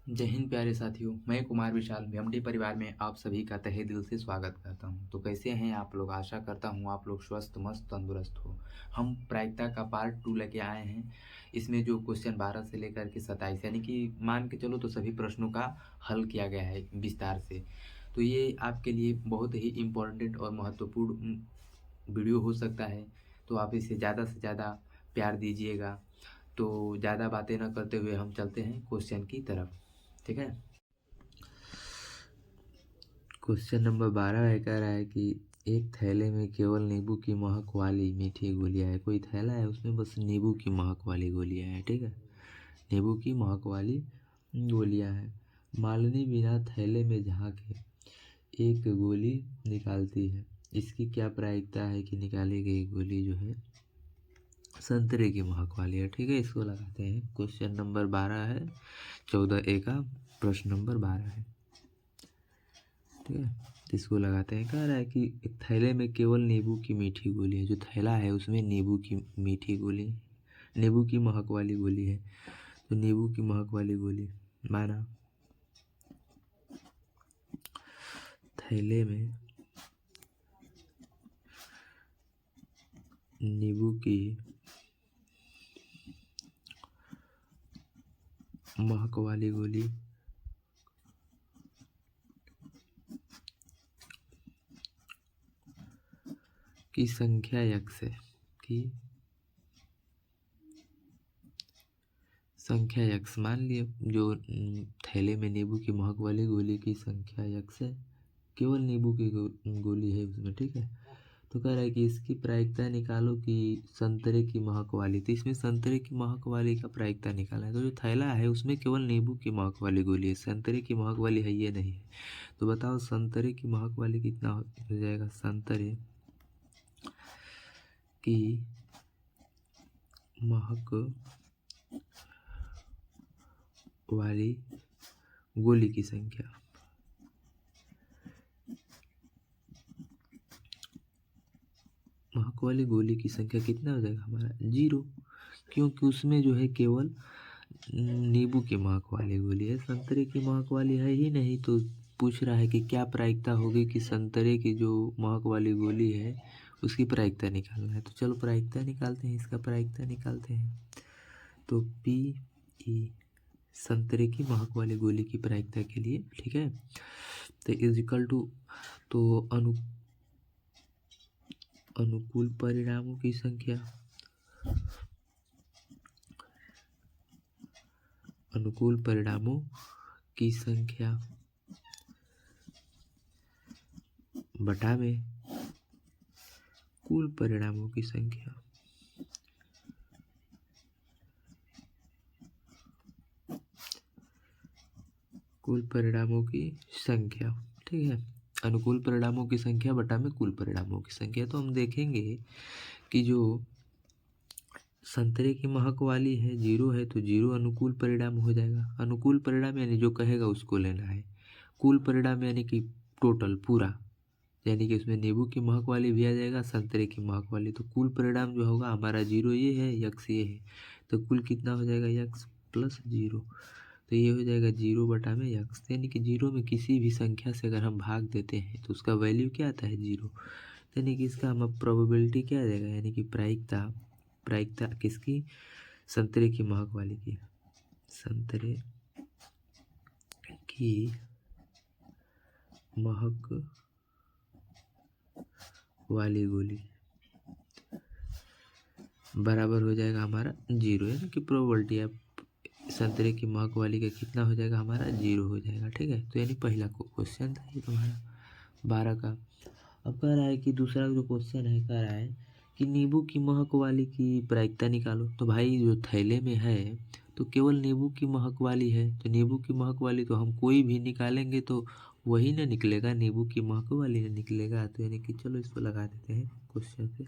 जय हिंद प्यारे साथियों। मैं कुमार विशाल एमडी परिवार में आप सभी का तहे दिल से स्वागत करता हूं। तो कैसे हैं आप लोग? आशा करता हूं आप लोग स्वस्थ मस्त तंदुरुस्त हो। हम प्रायिकता का पार्ट 2 लेके आए हैं। इसमें जो क्वेश्चन 12 से लेकर के 27 यानी कि मान के चलो तो सभी प्रश्नों का हल किया गया है विस्तार से। तो ये आपके लिए बहुत ही इम्पोर्टेंट और महत्वपूर्ण वीडियो हो सकता है। तो आप इसे ज़्यादा से ज़्यादा प्यार दीजिएगा। तो ज़्यादा बातें न करते हुए हम चलते हैं क्वेश्चन की तरफ। ठीक है। क्वेश्चन नंबर 12 है, कह रहा है कि एक थैले में केवल नींबू की महक वाली मीठी गोलियां है। कोई थैला है, उसमें बस नींबू की महक वाली गोलियां है। ठीक है, नींबू की महक वाली गोलियां है। मालिनी बिना थैले में झांके एक गोली निकालती है। इसकी क्या प्रायिकता है कि निकाली गई गोली जो है संतरे की महक वाली है। ठीक है, इसको लगाते हैं। क्वेश्चन नंबर 12 है, 14A का प्रश्न नंबर 12 है। ठीक है, इसको लगाते हैं। कह रहा है कि एक थैले में केवल नींबू की मीठी गोली है। जो थैला है उसमें नींबू की मीठी गोली, नींबू की महक वाली गोली है। तो नींबू की महक वाली गोली माना थैले में नींबू की महक वाली गोली की संख्या यक्स है। की संख्या यक्स मान लिया जो थैले में नींबू की महक वाली गोली की संख्या यक्स है। केवल नींबू की गोली है उसमें। ठीक है, तो कह रहा है कि इसकी प्रायिकता निकालो कि संतरे की महक वाली। तो इसमें संतरे की महक वाली का प्रायिकता निकालना है। तो जो थैला है उसमें केवल नींबू की महक वाली गोली है, संतरे की महक वाली है ये नहीं है। तो बताओ संतरे की महक वाली कितना हो जाएगा? संतरे की महक वाली गोली की संख्या महक वाली गोली की संख्या कितना हो जाएगा हमारा? 0, क्योंकि उसमें जो है केवल नींबू की महक वाली गोली है, संतरे की महक वाली है ही नहीं। तो पूछ रहा है कि क्या प्रायिकता होगी कि संतरे की जो महक वाली गोली है उसकी प्रायिकता निकालना है। तो चलो प्रायिकता निकालते हैं, इसका प्रायिकता निकालते हैं। तो पी ई संतरे की महक वाली गोली की प्रायिकता के लिए, ठीक है, तो इजिकल टू, तो अनुकूल परिणामों की संख्या, अनुकूल परिणामों की संख्या बटा में कुल परिणामों की संख्या। कुल परिणामों की संख्या, ठीक है, अनुकूल परिणामों की संख्या बटा में कुल परिणामों की संख्या। तो हम देखेंगे कि जो संतरे की महक वाली है 0 है, तो 0 अनुकूल परिणाम हो जाएगा। अनुकूल परिणाम यानी जो कहेगा उसको लेना है। कुल परिणाम यानी कि टोटल पूरा, यानी कि उसमें नींबू की महक वाली भी आ जाएगा, संतरे की महक वाली। तो कुल परिणाम जो होगा हमारा 0 ये है, यक्स ये है। तो कुल कितना हो जाएगा? X plus 0। तो ये हो जाएगा 0 बटा में यक्स, यानी कि 0 में किसी भी संख्या से अगर हम भाग देते हैं तो उसका वैल्यू क्या आता है? 0। यानी कि इसका हम प्रोबेबिलिटी क्या आ जाएगा? यानी कि प्रायिकता, प्रायिकता किसकी? संतरे की महक वाली की। संतरे की महक वाली गोली बराबर हो जाएगा हमारा 0, यानी कि प्रोबेबिलिटी आप संतरे की महक वाली का कितना हो जाएगा? हमारा 0 हो जाएगा। ठीक है, तो यानी पहला क्वेश्चन था ये तुम्हारा 12 का। अब कह रहा है कि दूसरा जो क्वेश्चन है, कह रहा है कि नींबू की महक वाली की प्रायिकता निकालो। तो भाई जो थैले में है तो केवल नींबू की महक वाली है, तो नींबू की महक वाली तो हम कोई भी निकालेंगे तो वही ना निकलेगा, नींबू की महक वाली ना निकलेगा। तो यानी कि चलो इसको लगा देते हैं क्वेश्चन पे।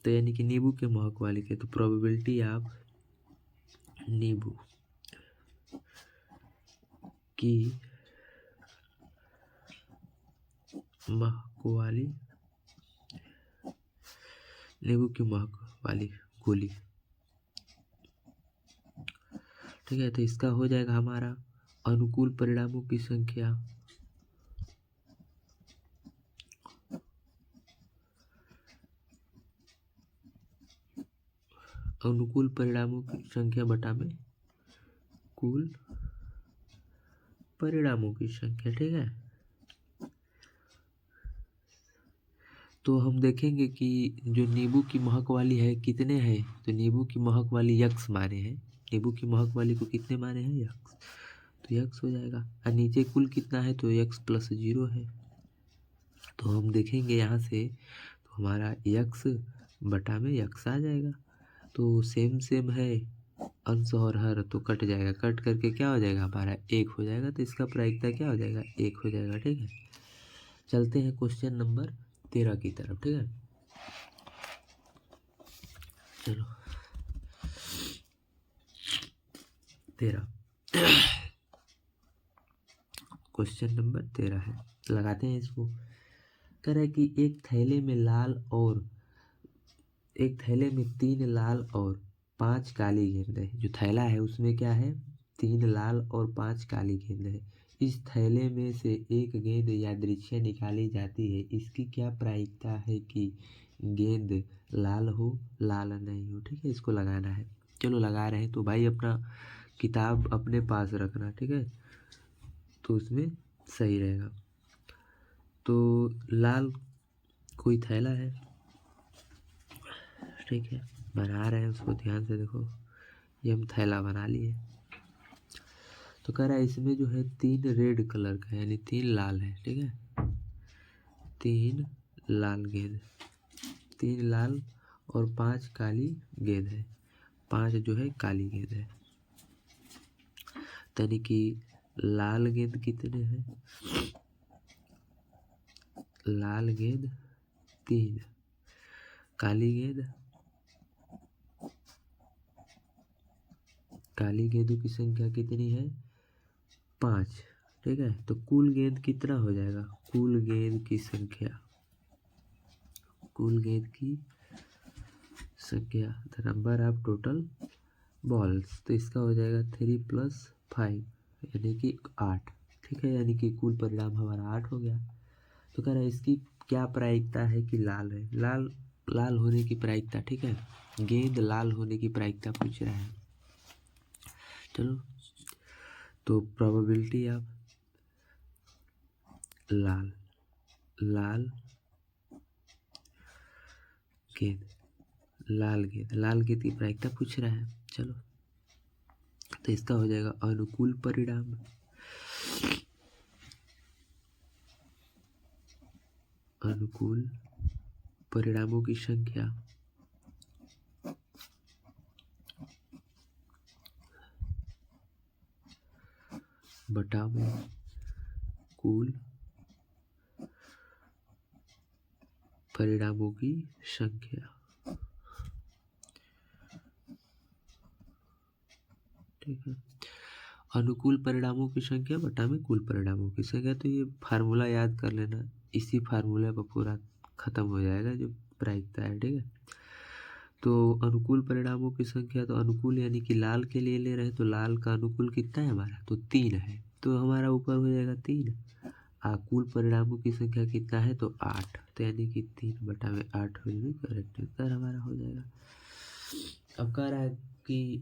तो यानी कि नींबू के महक वाली के, तो प्रोबेबिलिटी ऑफ नींबू की महक वाली, नींबू की महक वाली गोली, ठीक है, तो इसका हो जाएगा हमारा अनुकूल परिणामों की संख्या अनुकूल परिणामों की संख्या बटा में कुल परिणामों की संख्या, ठीक है। तो हम देखेंगे कि जो नींबू की महक वाली है कितने हैं, तो नींबू की महक वाली यक्स माने हैं, नींबू की महक वाली को कितने माने हैं, यक्स, तो यक्स हो जाएगा। और नीचे कुल कितना है, तो यक्स प्लस 0 है। तो हम देखेंगे यहाँ से, तो हमारा यक्स बटा में यक्स आ जाएगा। तो सेम है, अंश और हर तो कट जाएगा, कट करके क्या हो जाएगा हमारा 1 हो जाएगा। तो इसका प्रायिकता क्या हो जाएगा, 1 हो जाएगा, ठीक है। चलते हैं क्वेश्चन नंबर 13 की तरफ, ठीक है। चलो 13 क्वेश्चन नंबर 13 है, लगाते हैं इसको। कह रहा है कि एक थैले में 3 लाल और 5 काली गेंद है। जो थैला है उसमें क्या है, 3 लाल और 5 काली गेंद है। इस थैले में से एक गेंद यादृच्छिक निकाली जाती है, इसकी क्या प्रायिकता है कि गेंद लाल हो, लाल नहीं हो, ठीक है। इसको लगाना है, चलो लगा रहे हैं। तो भाई अपना किताब अपने पास रखना, ठीक है, तो उसमें सही रहेगा। तो लाल कोई थैला है, ठीक है, बना रहे हैं उसको, ध्यान से देखो, ये हम थैला बना लिए। तो कह रहा है इसमें जो है 3 रेड कलर का, यानी 3 लाल है, ठीक है, 3 लाल गेंद, 3 लाल और 5 काली गेंद है, 5 जो है काली गेंद है। यानी कि लाल गेंद कितने हैं, लाल गेंद 3, काली गेंदों की संख्या कितनी है, 5, ठीक है। तो कुल गेंद कितना हो जाएगा, कुल गेंद की संख्या the number of total balls, तो इसका हो जाएगा 3 + 5 यानी कि 8, ठीक है, यानी कि कुल परिणाम हमारा 8 हो गया। तो कह रहा है इसकी क्या प्रायिकता है कि लाल है, लाल होने की प्रायिकता, ठीक है, गेंद लाल होने की प्रायिकता पूछ रहा है। चलो तो प्रोबेबिलिटी ऑफ लाल गेंद की प्रायिकता पूछ रहा है। चलो तो इसका हो जाएगा अनुकूल परिणामों की संख्या बटा में कुल परिणामों की संख्या, ठीक है। अनुकूल परिणामों की संख्या बटा में कुल परिणामों की संख्या, तो ये फार्मूला याद कर लेना, इसी फार्मूला पर पूरा खत्म हो जाएगा जो प्रायिकता है, ठीक है। तो अनुकूल परिणामों की संख्या, तो अनुकूल यानी कि लाल के लिए ले रहे हैं, तो लाल का अनुकूल कितना है हमारा, तो 3 है, तो हमारा ऊपर हो जाएगा 3। कुल परिणामों की संख्या कितना है, तो 8, तो यानी कि 3 बटा में 8 विल बी करेक्ट आंसर हमारा हो जाएगा। अब कह रहा है कि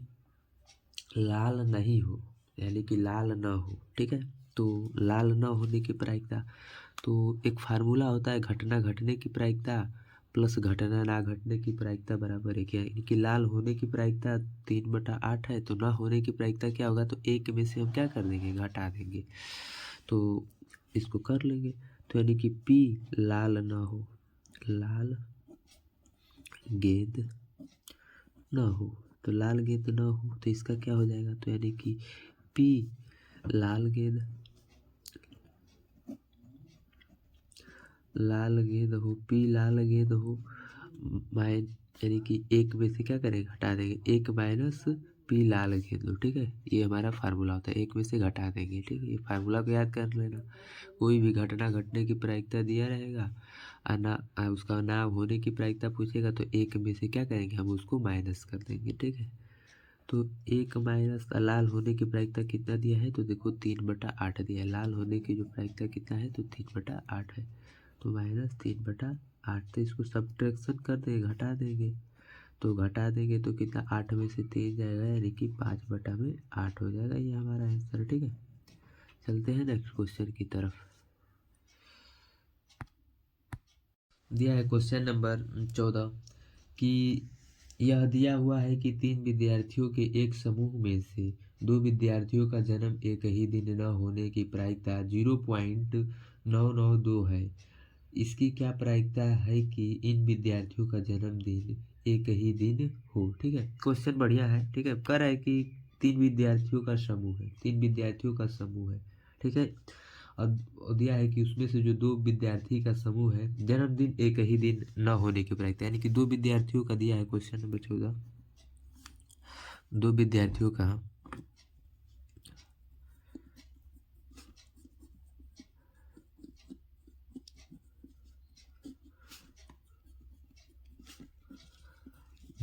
लाल नहीं हो, यानी कि लाल ना हो, ठीक है। तो लाल ना होने की प्रायिकता, तो एक फार्मूला होता है, घटना घटने की प्रायिकता प्लस घटना ना घटने की प्रायिकता बराबर है क्या, यानी कि लाल होने की प्रायिकता 3/8 है, तो ना होने की प्रायिकता क्या होगा, तो 1 में से हम क्या कर देंगे, घटा देंगे, तो इसको कर लेंगे। तो यानी कि P लाल ना हो, लाल गेंद ना हो, तो लाल गेंद ना हो तो इसका क्या हो जाएगा, तो यानी कि P लाल गेंद हो, P लाल गेंद हो, यानी कि 1 में से क्या करेंगे, घटा देंगे, 1 - P लाल गेंद हो, ठीक है। ये हमारा फार्मूला होता है, 1 में से घटा देंगे, ठीक है। ये फार्मूला को याद कर लेना। कोई भी घटना घटने की प्रायिकता दिया रहेगा और उसका ना होने की प्रायिकता पूछेगा, तो 1 में से क्या करेंगे, हम उसको माइनस कर देंगे, ठीक है। तो 1 माइनस लाल होने की प्रायिकता कितना दिया है, तो देखो 3/8 दिया है। लाल होने की जो प्रायिकता कितना है, तो 3/8 है। तो -3/8, तो इसको सब्ट्रैक्शन कर देंगे, घटा देंगे। तो घटा देंगे तो कितना, 8 में से 3 जाएगा, यानी कि 5/8 हो जाएगा। ये हमारा आंसर, ठीक है। चलते हैं नेक्स्ट क्वेश्चन की तरफ। दिया है क्वेश्चन नंबर 14 कि यह दिया हुआ है कि 3 विद्यार्थियों के एक समूह में से 2 विद्यार्थियों का जन्म एक ही दिन न होने की प्रायिकता 0.992 है। इसकी क्या प्रायिकता है कि इन विद्यार्थियों का जन्मदिन एक ही दिन हो। ठीक है, क्वेश्चन बढ़िया है। ठीक है, कह रहा है कि 3 विद्यार्थियों का समूह है, 3 विद्यार्थियों का समूह है। ठीक है, और दिया है कि उसमें से जो 2 विद्यार्थी का समूह है, जन्मदिन एक ही दिन न होने की प्रायिकता, यानी कि 2 विद्यार्थियों का दिया है क्वेश्चन नंबर 14। 2 विद्यार्थियों का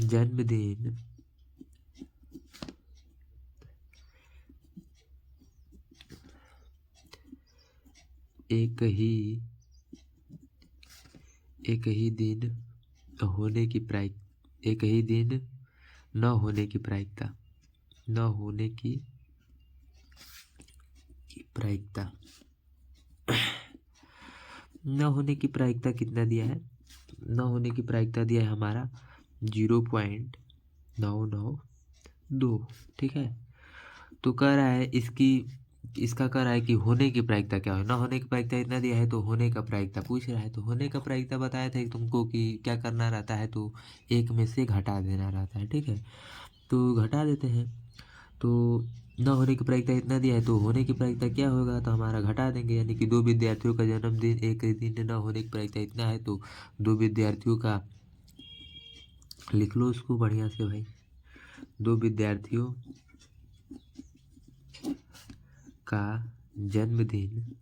जन्मदिन एक ही दिन होने की प्रायिकता, एक ही दिन न होने की प्रायिकता, न होने की प्रायिकता, न होने की प्रायिकता कितना दिया है, न होने की प्रायिकता दिया है हमारा 0.992। ठीक है, तो कह रहा है इसका कह रहा है कि होने की प्रायिकता क्या है। न होने की प्रायिकता इतना दिया है, तो होने का प्रायिकता पूछ रहा है। तो होने का प्रायिकता बताया था कि तुमको कि क्या करना रहता है, तो 1 में से घटा देना रहता है। ठीक है, तो घटा देते हैं। तो न होने की प्रायिकता इतना दिया है, तो होने की प्रायिकता क्या होगा, तो हमारा घटा देंगे, यानी कि 2 विद्यार्थियों का जन्मदिन एक ही दिन न होने की प्रायिकता इतना है। तो 2 विद्यार्थियों का लिख लो उसको बढ़िया से भाई, 2 विद्यार्थियों का जन्मदिन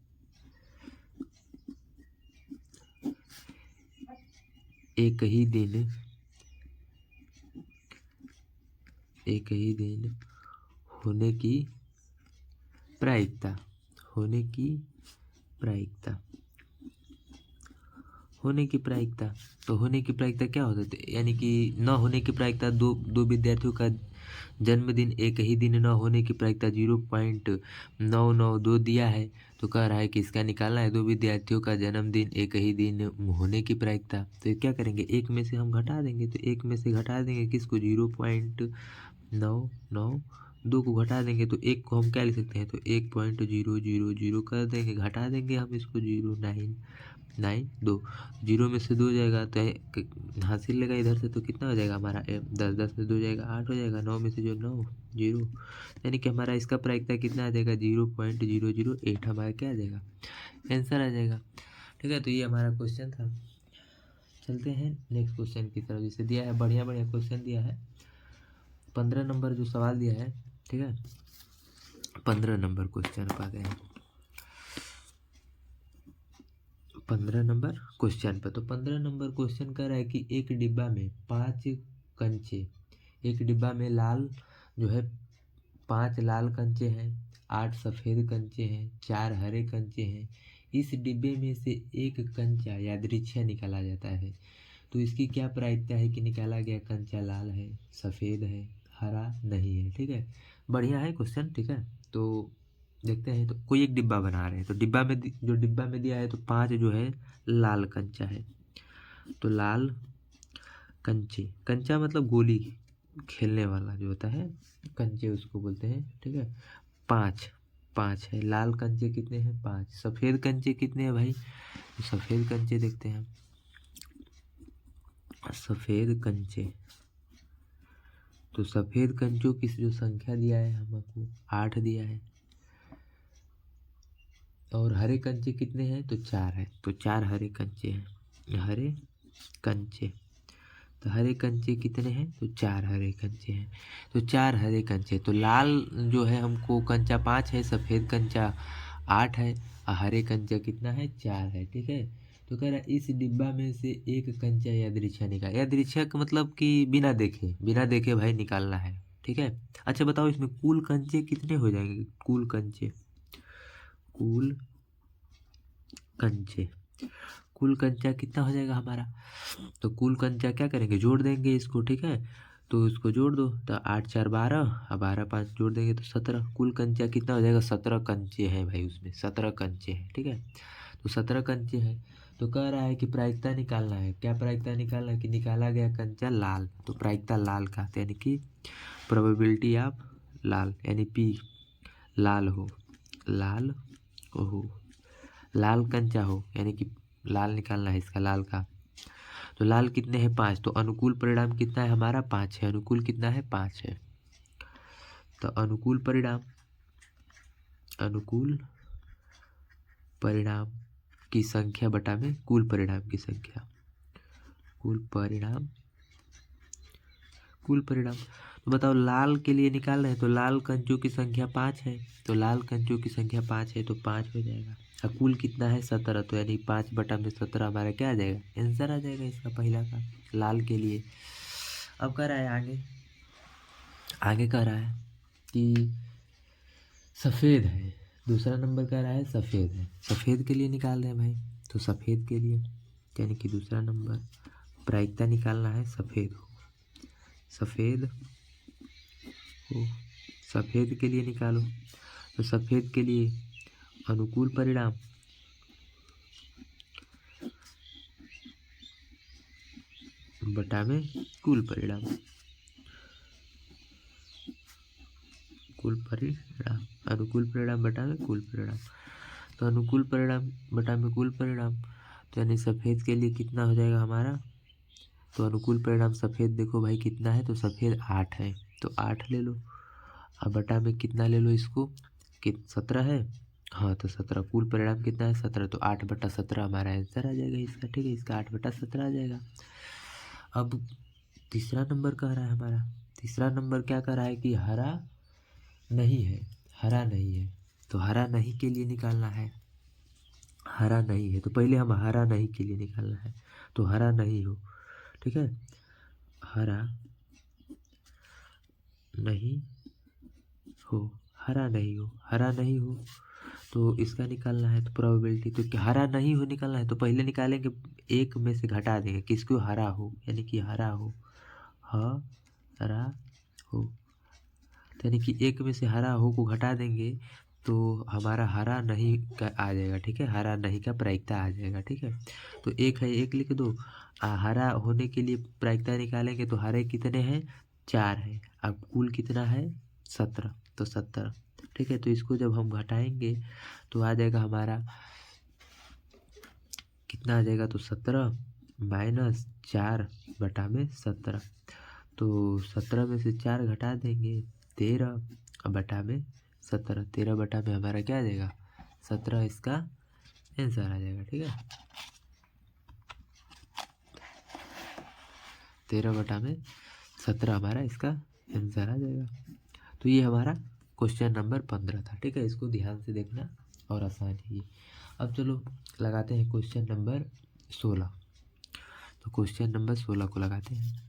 एक ही दिन होने की प्रायिकता, होने की प्रायिकता, होने की प्रायिकता। तो होने की प्रायिकता क्या होता है, यानी कि न होने की प्रायिकता, दो विद्यार्थियों का जन्मदिन एक ही दिन न होने की प्रायिकता 0.992 दिया है। तो कह रहा है कि इसका निकालना है 2 विद्यार्थियों का जन्मदिन एक ही दिन होने की प्रायिकता। तो क्या करेंगे, 1 में से हम घटा देंगे। तो 1 में से घटा देंगे किसको, 0.992 को घटा देंगे। तो 1 को हम क्या लिख सकते हैं, तो 1.000 कर देंगे, घटा देंगे हम इसको 0.992। 0 में से 2 जाएगा तो हासिल लेगा इधर से, तो कितना हो जाएगा हमारा 10, 10 में 2 जाएगा 8 हो जाएगा। 9 में से जो 9 0, यानी कि हमारा इसका प्रायिकता कितना आ जाएगा 0.008 हमारा क्या आ जाएगा, आंसर आ जाएगा। ठीक है, तो ये हमारा क्वेश्चन था। चलते हैं नेक्स्ट क्वेश्चन की तरफ। जिसे दिया है बढ़िया बढ़िया क्वेश्चन दिया है। 15 नंबर जो सवाल दिया है, ठीक है, 15 नंबर क्वेश्चन पा गए हैं 15 नंबर क्वेश्चन पर। तो 15 नंबर क्वेश्चन कह रहा है कि एक डिब्बा में 5 कंचे, एक डिब्बा में लाल जो है 5 लाल कंचे हैं, 8 सफ़ेद कंचे हैं, 4 हरे कंचे हैं। इस डिब्बे में से एक कंचा यादृच्छिक निकाला जाता है। तो इसकी क्या प्रायिकता है कि निकाला गया कंचा लाल है, सफ़ेद है, हरा नहीं है। ठीक है, बढ़िया है क्वेश्चन। ठीक है, तो देखते हैं। तो कोई एक डिब्बा बना रहे हैं, तो डिब्बा में जो डिब्बा में दिया है, तो 5 जो है लाल कंचा है। तो लाल कंचे, कंचा मतलब गोली खेलने वाला जो होता है, कंचे उसको बोलते हैं। ठीक है, 5 है लाल कंचे, कितने हैं 5। सफ़ेद कंचे कितने हैं भाई, तो सफ़ेद कंचे देखते हैं। सफ़ेद कंचे, तो सफ़ेद कंचों की जो संख्या दिया है हमको 8 दिया है। और हरे कंचे कितने हैं, तो 4 है। तो 4 हरे कंचे हैं, हरे कंचे। तो हरे कंचे कितने हैं, तो 4 हरे कंचे हैं। तो 4 हरे कंचे, तो लाल जो है हमको कंचा 5 है, सफ़ेद कंचा 8 है, और हरे कंचा कितना है, 4 है। ठीक है, तो कह रहा है इस डिब्बा में से एक कंचा यादृच्छिक निकाल। यादृच्छिक मतलब कि बिना देखे भाई निकालना है। ठीक है। अच्छा बताओ इसमें कुल कंचे कितने हो जाएंगे? कुल कंचे, कुल कंचे, कुल कंचा कितना हो जाएगा हमारा? तो कुल कंचा क्या करेंगे, जोड़ देंगे इसको, ठीक है। तो इसको जोड़ दो, तो 8 4 12 और 12 5 जोड़ देंगे तो 17। कुल कंचा कितना हो जाएगा? 17 कंचे हैं भाई, उसमें 17 कंचे हैं, ठीक है। तो 17 कंचे हैं, तो कह रहा है कि प्रायिकता निकालना है। क्या प्रायिकता निकालना है? कि निकाला गया कंचा लाल, तो प्रायिकता लाल का, यानी कि प्रोबेबिलिटी ऑफ लाल, यानी पी, लाल हो, लाल हो, लाल कंचा हो, यानी कि लाल निकालना है इसका, लाल का। तो लाल कितने हैं? 5। तो अनुकूल परिणाम कितना है हमारा? 5 है। अनुकूल कितना है? 5 है। तो अनुकूल परिणाम, अनुकूल परिणाम की संख्या बटा में कुल परिणाम की संख्या, कुल परिणाम, कुल परिणाम। तो बताओ लाल के लिए निकाल रहे हैं, तो लाल कंचों की संख्या 5 है, तो लाल कंचों की संख्या 5 है, तो 5 हो जाएगा। और कुल कितना है? 17, तो यानी 5 बटा में 17 हमारा क्या आ जाएगा? आंसर आ जाएगा इसका पहला का, लाल के लिए। अब कह रहा है आगे, आगे कह रहा है कि सफ़ेद है, दूसरा नंबर कह रहा है सफ़ेद है। सफ़ेद के लिए निकाल रहे हैं भाई, तो सफ़ेद के लिए यानी कि दूसरा नंबर प्रायिकता निकालना है, सफ़ेद हो, सफ़ेद हो, सफ़ेद के लिए निकालो। तो सफ़ेद के लिए अनुकूल परिणाम बटा में कुल परिणाम, कुल परिणाम, अनुकूल परिणाम बटा में कुल परिणाम। तो अनुकूल परिणाम बटा में कुल परिणाम, तो यानी सफ़ेद के लिए कितना हो जाएगा हमारा? तो अनुकूल परिणाम सफ़ेद देखो भाई कितना है, तो सफ़ेद 8 है, तो 8 ले लो। अब बटा में कितना ले लो इसको, कि 17 है, हाँ तो 17। कुल परिणाम कितना है? 17, तो 8 बटा 17 हमारा आंसर आ जाएगा इसका, ठीक है। इसका 8 बटा 17 आ जाएगा। अब तीसरा नंबर कह रहा है हमारा, तीसरा नंबर क्या कह रहा है कि हरा नहीं है, हरा नहीं है। तो हरा नहीं के लिए निकालना है, हरा नहीं है, तो पहले हम हरा नहीं के लिए निकालना है। तो हरा नहीं हो, ठीक है, हरा नहीं हो, हरा नहीं हो, हरा नहीं हो, तो इसका निकालना है। तो प्रोबेबिलिटी, तो क्या हरा नहीं हो निकालना है, तो पहले निकालेंगे, एक में से घटा देंगे, किसको? हरा हो, यानी कि हरा हो, हरा हो, तो यानी कि एक में से हरा हो को घटा देंगे, तो हमारा हरा नहीं का आ जाएगा, ठीक है। हरा नहीं का प्रायिकता आ जाएगा, ठीक है। तो एक है, एक लिख दो। हरा होने के लिए प्रायिकता निकालेंगे, तो हरे कितने हैं? 4 है। अब कुल कितना है? 17, तो 17, ठीक है। तो इसको जब हम घटाएंगे तो आ जाएगा हमारा, कितना आ जाएगा? तो 17 माइनस 4 बटा में 17, तो 17 में से 4 घटा देंगे, 13 बटा में 17, 13 बटा में हमारा क्या आ जाएगा? 17, इसका आंसर आ जाएगा, ठीक है। 13 बटा में 17 हमारा इसका आंसर आ जाएगा। तो ये हमारा क्वेश्चन नंबर 15 था, ठीक है। इसको ध्यान से देखना और आसान है ये। अब चलो लगाते हैं क्वेश्चन नंबर 16। तो क्वेश्चन नंबर 16 को लगाते हैं।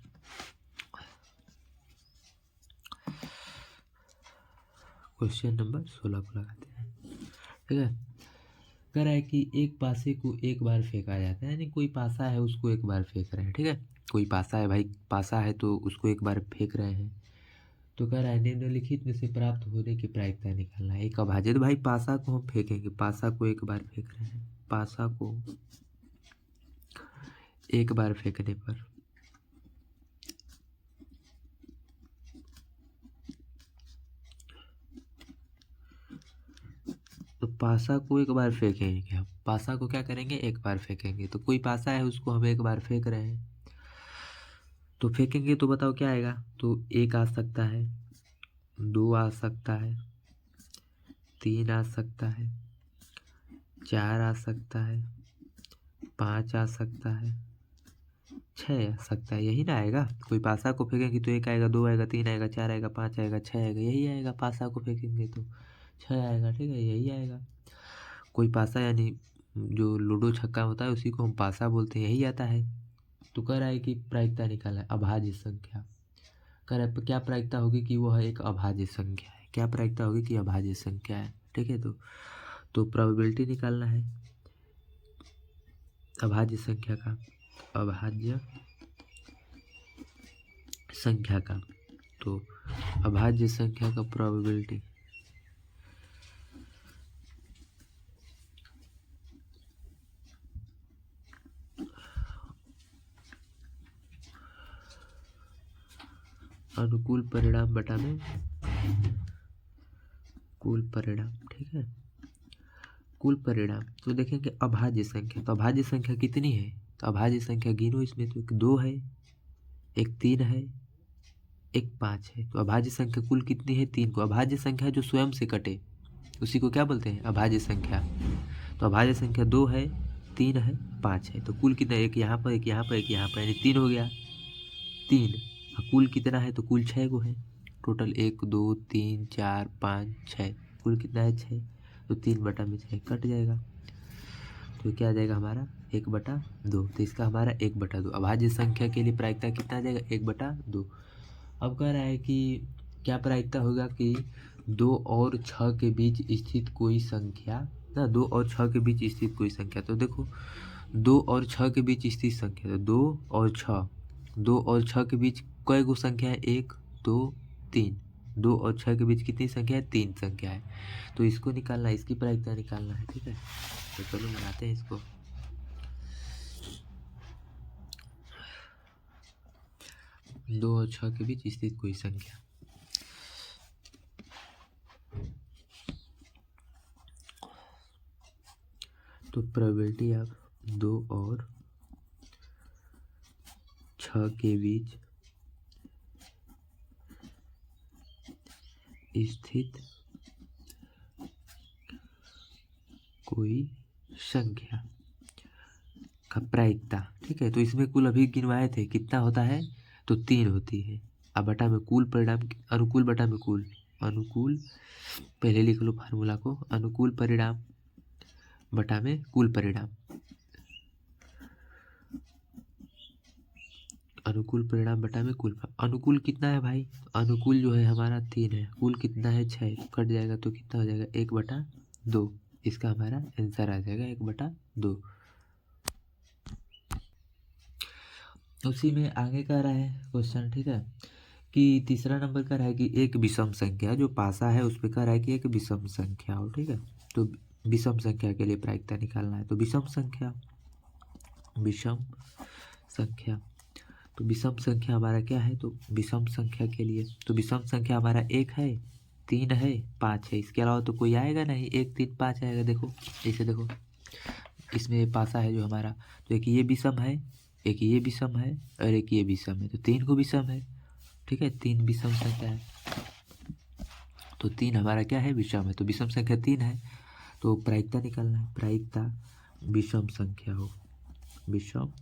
क्वेश्चन नंबर 16 को लगाते हैं, ठीक है। कह रहा है कि एक पासे को एक बार फेंका जाता है, यानी कोई पासा है उसको एक बार फेंक रहे हैं, ठीक है। कोई पासा है भाई, पासा है तो उसको एक बार फेंक रहे हैं। तो कह रहा है निम्नलिखित में से प्राप्त होने की प्रायिकता निकालना है। एक अभाज्य, तो भाई पासा को हम फेंकेंगे, पासा को एक बार फेंक रहे हैं, पासा को एक बार फेंकने पर तो पासा को एक बार फेंकेंगे, हम पासा को क्या करेंगे? एक बार फेंकेंगे। तो कोई पासा है उसको हम एक बार फेंक रहे हैं, तो फेंकेंगे तो बताओ क्या आएगा? तो 1 आ सकता है, 2 आ सकता है, 3 आ सकता है, 4 आ सकता है, 5 आ सकता है, 6 आ सकता है, यही ना आएगा। कोई पासा को फेंकेंगे तो 1 आएगा, 2 आएगा, 3 आएगा, 4 आएगा, 5 आएगा, 6 आएगा, यही आएगा। पासा को फेंकेंगे तो 6 आएगा, ठीक है, यही आएगा। कोई पासा यानी जो लूडो छक्का होता है उसी को हम पासा बोलते हैं, यही आता है। तो कह रहा है कि प्रायिकता निकाला है, अभाज्य संख्या, कह रहा है क्या प्रायिकता होगी कि वह एक अभाज्य संख्या है, क्या प्रायिकता होगी कि अभाज्य संख्या है। ठीक है, तो प्रोबेबिलिटी निकालना है अभाज्य संख्या का, अभाज्य संख्या का। तो अभाज्य संख्या का प्रोबेबिलिटी अनुकूल परिणाम बटा में कुल परिणाम। ठीक है, कुल परिणाम। तो देखेंगे अभाज्य संख्या, तो अभाज्य संख्या कितनी है, तो अभाज्य संख्या गिनो, इसमें तो एक 2 है, एक 3 है, एक 5 है। तो अभाज्य संख्या कुल कितनी है, 3 को। अभाज्य संख्या जो स्वयं से कटे उसी को क्या बोलते हैं, अभाज्य संख्या। तो अभाज्य संख्या 2 है, 3 है, 5 है। तो कुल कितना, एक यहाँ पर, एक यहाँ पर, एक यहाँ पर, यानी 3 हो गया, 3। कुल कितना है, तो कुल 6 को है टोटल, 1 2 3 4 5 6, कुल कितना है 6। तो 3/6 कट जाएगा, तो क्या आ जाएगा हमारा 1/2। तो इसका हमारा 1/2 अभाज्य संख्या के लिए प्रायिकता कितना आ जाएगा, 1/2। अब कह रहा है कि क्या प्रायिकता होगा कि 2 और 6 के बीच स्थित कोई संख्या ना, 2 और 6 के बीच स्थित कोई संख्या। तो देखो 2 और 6 के बीच स्थित संख्या, तो 2 और 6 के बीच कई गो संख्या है, 1 2 3। 2 और 6 के बीच कितनी संख्या है, 3 संख्या है। तो इसको निकालना है, इसकी प्रायिकता निकालना है। ठीक है, तो चलो बनाते हैं इसको। दो और 6 के बीच स्थित कोई संख्या, तो प्रोबेबिलिटी ऑफ 2 और 6 के बीच स्थित कोई संख्या का प्रायिकता। ठीक है, तो इसमें कुल अभी गिनवाए थे कितना होता है, तो 3 होती है। अब बटा में कुल परिणाम, अनुकूल बटा में कुल, अनुकूल पहले लिख लो फार्मूला को, अनुकूल परिणाम बटा में कुल परिणाम। अनुकूल परिणाम बटा में कुल, अनुकूल कितना है भाई, अनुकूल जो है हमारा 3 है, कुल कितना है 6, कट जाएगा तो कितना हो जाएगा 1/2। इसका हमारा आंसर आ जाएगा 1/2। उसी में आगे कह रहा है क्वेश्चन, ठीक है, कि तीसरा नंबर कह रहा है कि एक विषम संख्या जो पासा है उस पर कह रहा है कि एक विषम संख्या हो। ठीक है, तो विषम संख्या के लिए प्रायिकता निकालना है। तो विषम संख्या, तो विषम संख्या हमारा क्या है, तो विषम संख्या के लिए, तो विषम संख्या हमारा 1 है, 3 है, 5 है। इसके अलावा तो कोई आएगा नहीं, 1 3 5 आएगा। देखो ऐसे, देखो इसमें पासा है जो हमारा, तो एक ये विषम है, एक ये विषम है और एक ये विषम है, तो 3 को विषम है। ठीक है, 3 विषम संख्या है, तो 3 हमारा क्या है, विषम है। तो विषम संख्या 3 है, तो प्रायिकता निकालना है। प्रायिकता विषम संख्या हो, विषम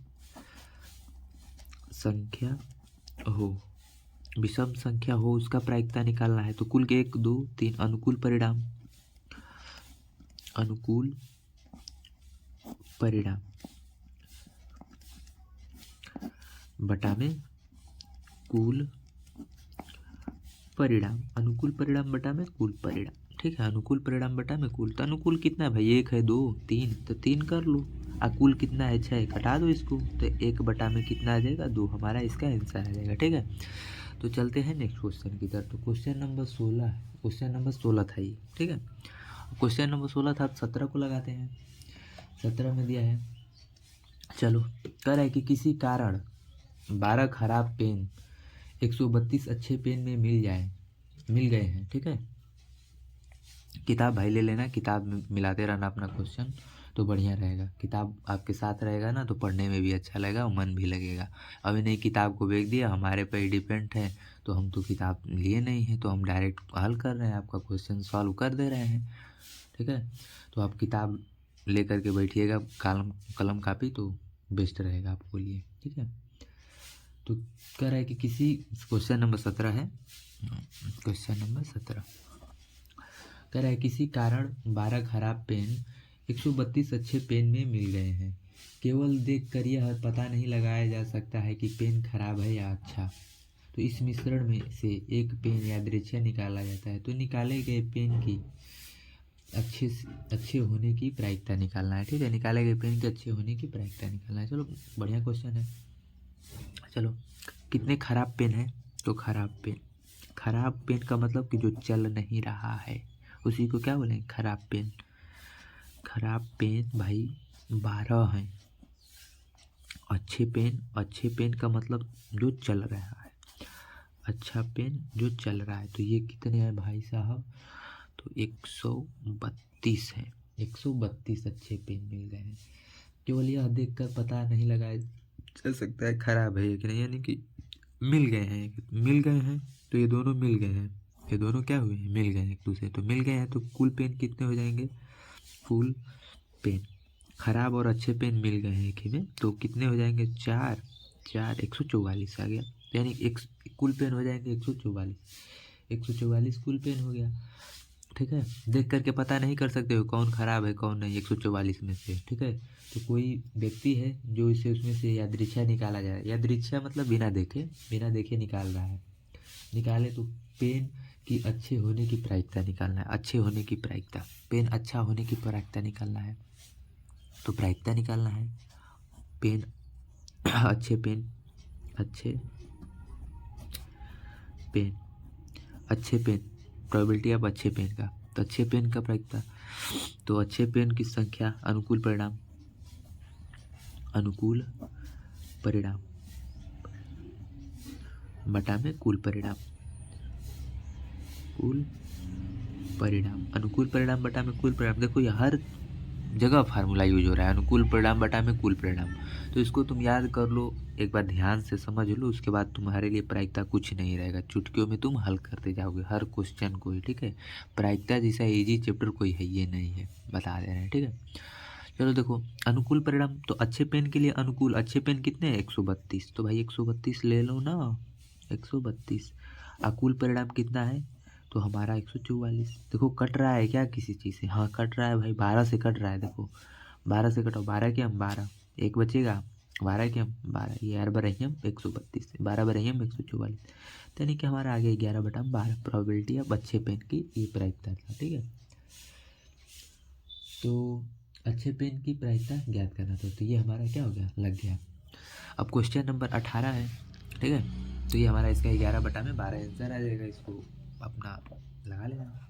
संख्या हो, विषम संख्या हो, उसका प्रायिकता निकालना है। तो कुल के 1 2 3 अनुकूल परिणाम, अनुकूल परिणाम बटा में कुल परिणाम, अनुकूल परिणाम बटा में कुल परिणाम। ठीक है, अनुकूल परिणाम बटा में कुल, तो अनुकूल कितना है भाई, 1 है, 2 3, तो 3 कर लो। कुल कितना है 6, घटा दो इसको, तो 1 बटा में कितना आ जाएगा 2, हमारा इसका आंसर आ जाएगा। ठीक है, तो चलते हैं नेक्स्ट क्वेश्चन की तरफ। तो क्वेश्चन नंबर 16 है, क्वेश्चन नंबर 16 था ये। ठीक है, क्वेश्चन नंबर 16 था, 17 को लगाते हैं। 17 में दिया है, चलो कह रहा है कि किसी कारण 12 खराब पेन 132 अच्छे पेन में मिल गए हैं। ठीक है, किताब भाई ले लेना, किताब में मिलाते रहना अपना क्वेश्चन, तो बढ़िया रहेगा। किताब आपके साथ रहेगा ना, तो पढ़ने में भी अच्छा लगेगा और मन भी लगेगा। अभी नहीं, किताब को बेच दिया, हमारे पे ही डिपेंड है, तो हम तो किताब लिए नहीं हैं, तो हम डायरेक्ट हल कर रहे हैं, आपका क्वेश्चन सॉल्व कर दे रहे हैं। ठीक है, तो आप किताब ले करके बैठिएगा, कलम कापी, तो बेस्ट रहेगा आपको लिए। ठीक है, तो कह रहा है कि किसी, क्वेश्चन नंबर 17 है, क्वेश्चन नंबर 17 कह रहा है किसी कारण 12 खराब पेन 132 अच्छे पेन में मिल गए हैं। केवल देखकर यह पता नहीं लगाया जा सकता है कि पेन खराब है या अच्छा। तो इस मिश्रण में से एक पेन यादृच्छिक निकाला जाता है। तो निकाले गए पेन की अच्छे होने की प्रायिकता निकालना है। ठीक है, निकाले गए पेन के अच्छे होने की प्रायिकता निकालना है। चलो बढ़िया क्वेश्चन है। चलो कितने खराब पेन है? तो खराब पेन का मतलब कि जो चल नहीं रहा है उसी को क्या बोलेंगे? खराब पेन। खराब पेन भाई 12 हैं। अच्छे पेन का मतलब जो चल रहा है, अच्छा पेन जो चल रहा है। तो ये कितने हैं भाई साहब? तो 132 है। 132 अच्छे पेन मिल गए हैं। केवल यह देख कर पता नहीं लगाया जा सकता है खराब है कि नहीं, यानी कि मिल गए हैं तो ये दोनों मिल गए हैं। ये दोनों क्या हुए हैं? मिल गए हैं एक दूसरे। तो मिल गए हैं तो कुल पेन कितने हो जाएंगे? कुल पेन खराब और अच्छे पेन मिल गए हैं एक ही में, तो कितने हो जाएंगे? 4 4 144 आ गया। यानी एक कुल पेन हो जाएंगे 144 कुल पेन हो गया। ठीक है, देख करके पता नहीं कर सकते हो कौन खराब है कौन नहीं 144 में से। ठीक है, तो कोई व्यक्ति है जो इसे उसमें से यादृच्छिक निकाला जाए। यादृच्छिक मतलब बिना देखे निकाल रहा है। निकाले तो पेन की अच्छे होने की प्रायिकता निकालना है। अच्छे होने की प्रायिकता, पेन अच्छा होने की प्रायिकता निकालना है। तो प्रायिकता निकालना है पेन अच्छे पेन प्रोबेबिलिटी ऑफ अच्छे पेन का। तो अच्छे पेन का प्रायिकता, तो अच्छे पेन की संख्या अनुकूल परिणाम बटा में कुल परिणाम अनुकूल परिणाम बटा में कुल परिणाम। देखो ये हर जगह फार्मूला यूज हो रहा है, अनुकूल परिणाम बटा में कुल परिणाम। तो इसको तुम याद कर लो, एक बार ध्यान से समझ लो, उसके बाद तुम्हारे लिए प्रायिकता कुछ नहीं रहेगा। चुटकियों में तुम हल करते जाओगे हर क्वेश्चन को ही। ठीक है, प्रायिकता जैसा इजी चैप्टर कोई है ये नहीं है, बता दे रहे हैं। ठीक है, चलो देखो अनुकूल परिणाम। तो अच्छे पेन के लिए अनुकूल अच्छे पेन कितने हैं? 132। तो भाई 132 ले लो ना, 132। अकुल परिणाम कितना है? तो हमारा 144। देखो कट रहा है क्या किसी चीज़ से? हाँ कट रहा है भाई, 12 से कट रहा है। देखो 12 से कटो, 12 के हम 12, एक बचेगा, 12 के हम 12, ये 11 बरही हम 132, 12 बरही हम 144। तो यानी कि हमारा आगे 11/12 प्रोबेबिलिटी ऑफ अच्छे पेन की ये प्रायिकता था। ठीक है, तो अच्छे पेन की प्रायिकता ज्ञात करना था। तो ये हमारा क्या हो गया? लग गया। अब क्वेश्चन नंबर 18 है। ठीक है, तो ये हमारा इसका 11/12 आंसर आ जाएगा। इसको अपना लगा लेना।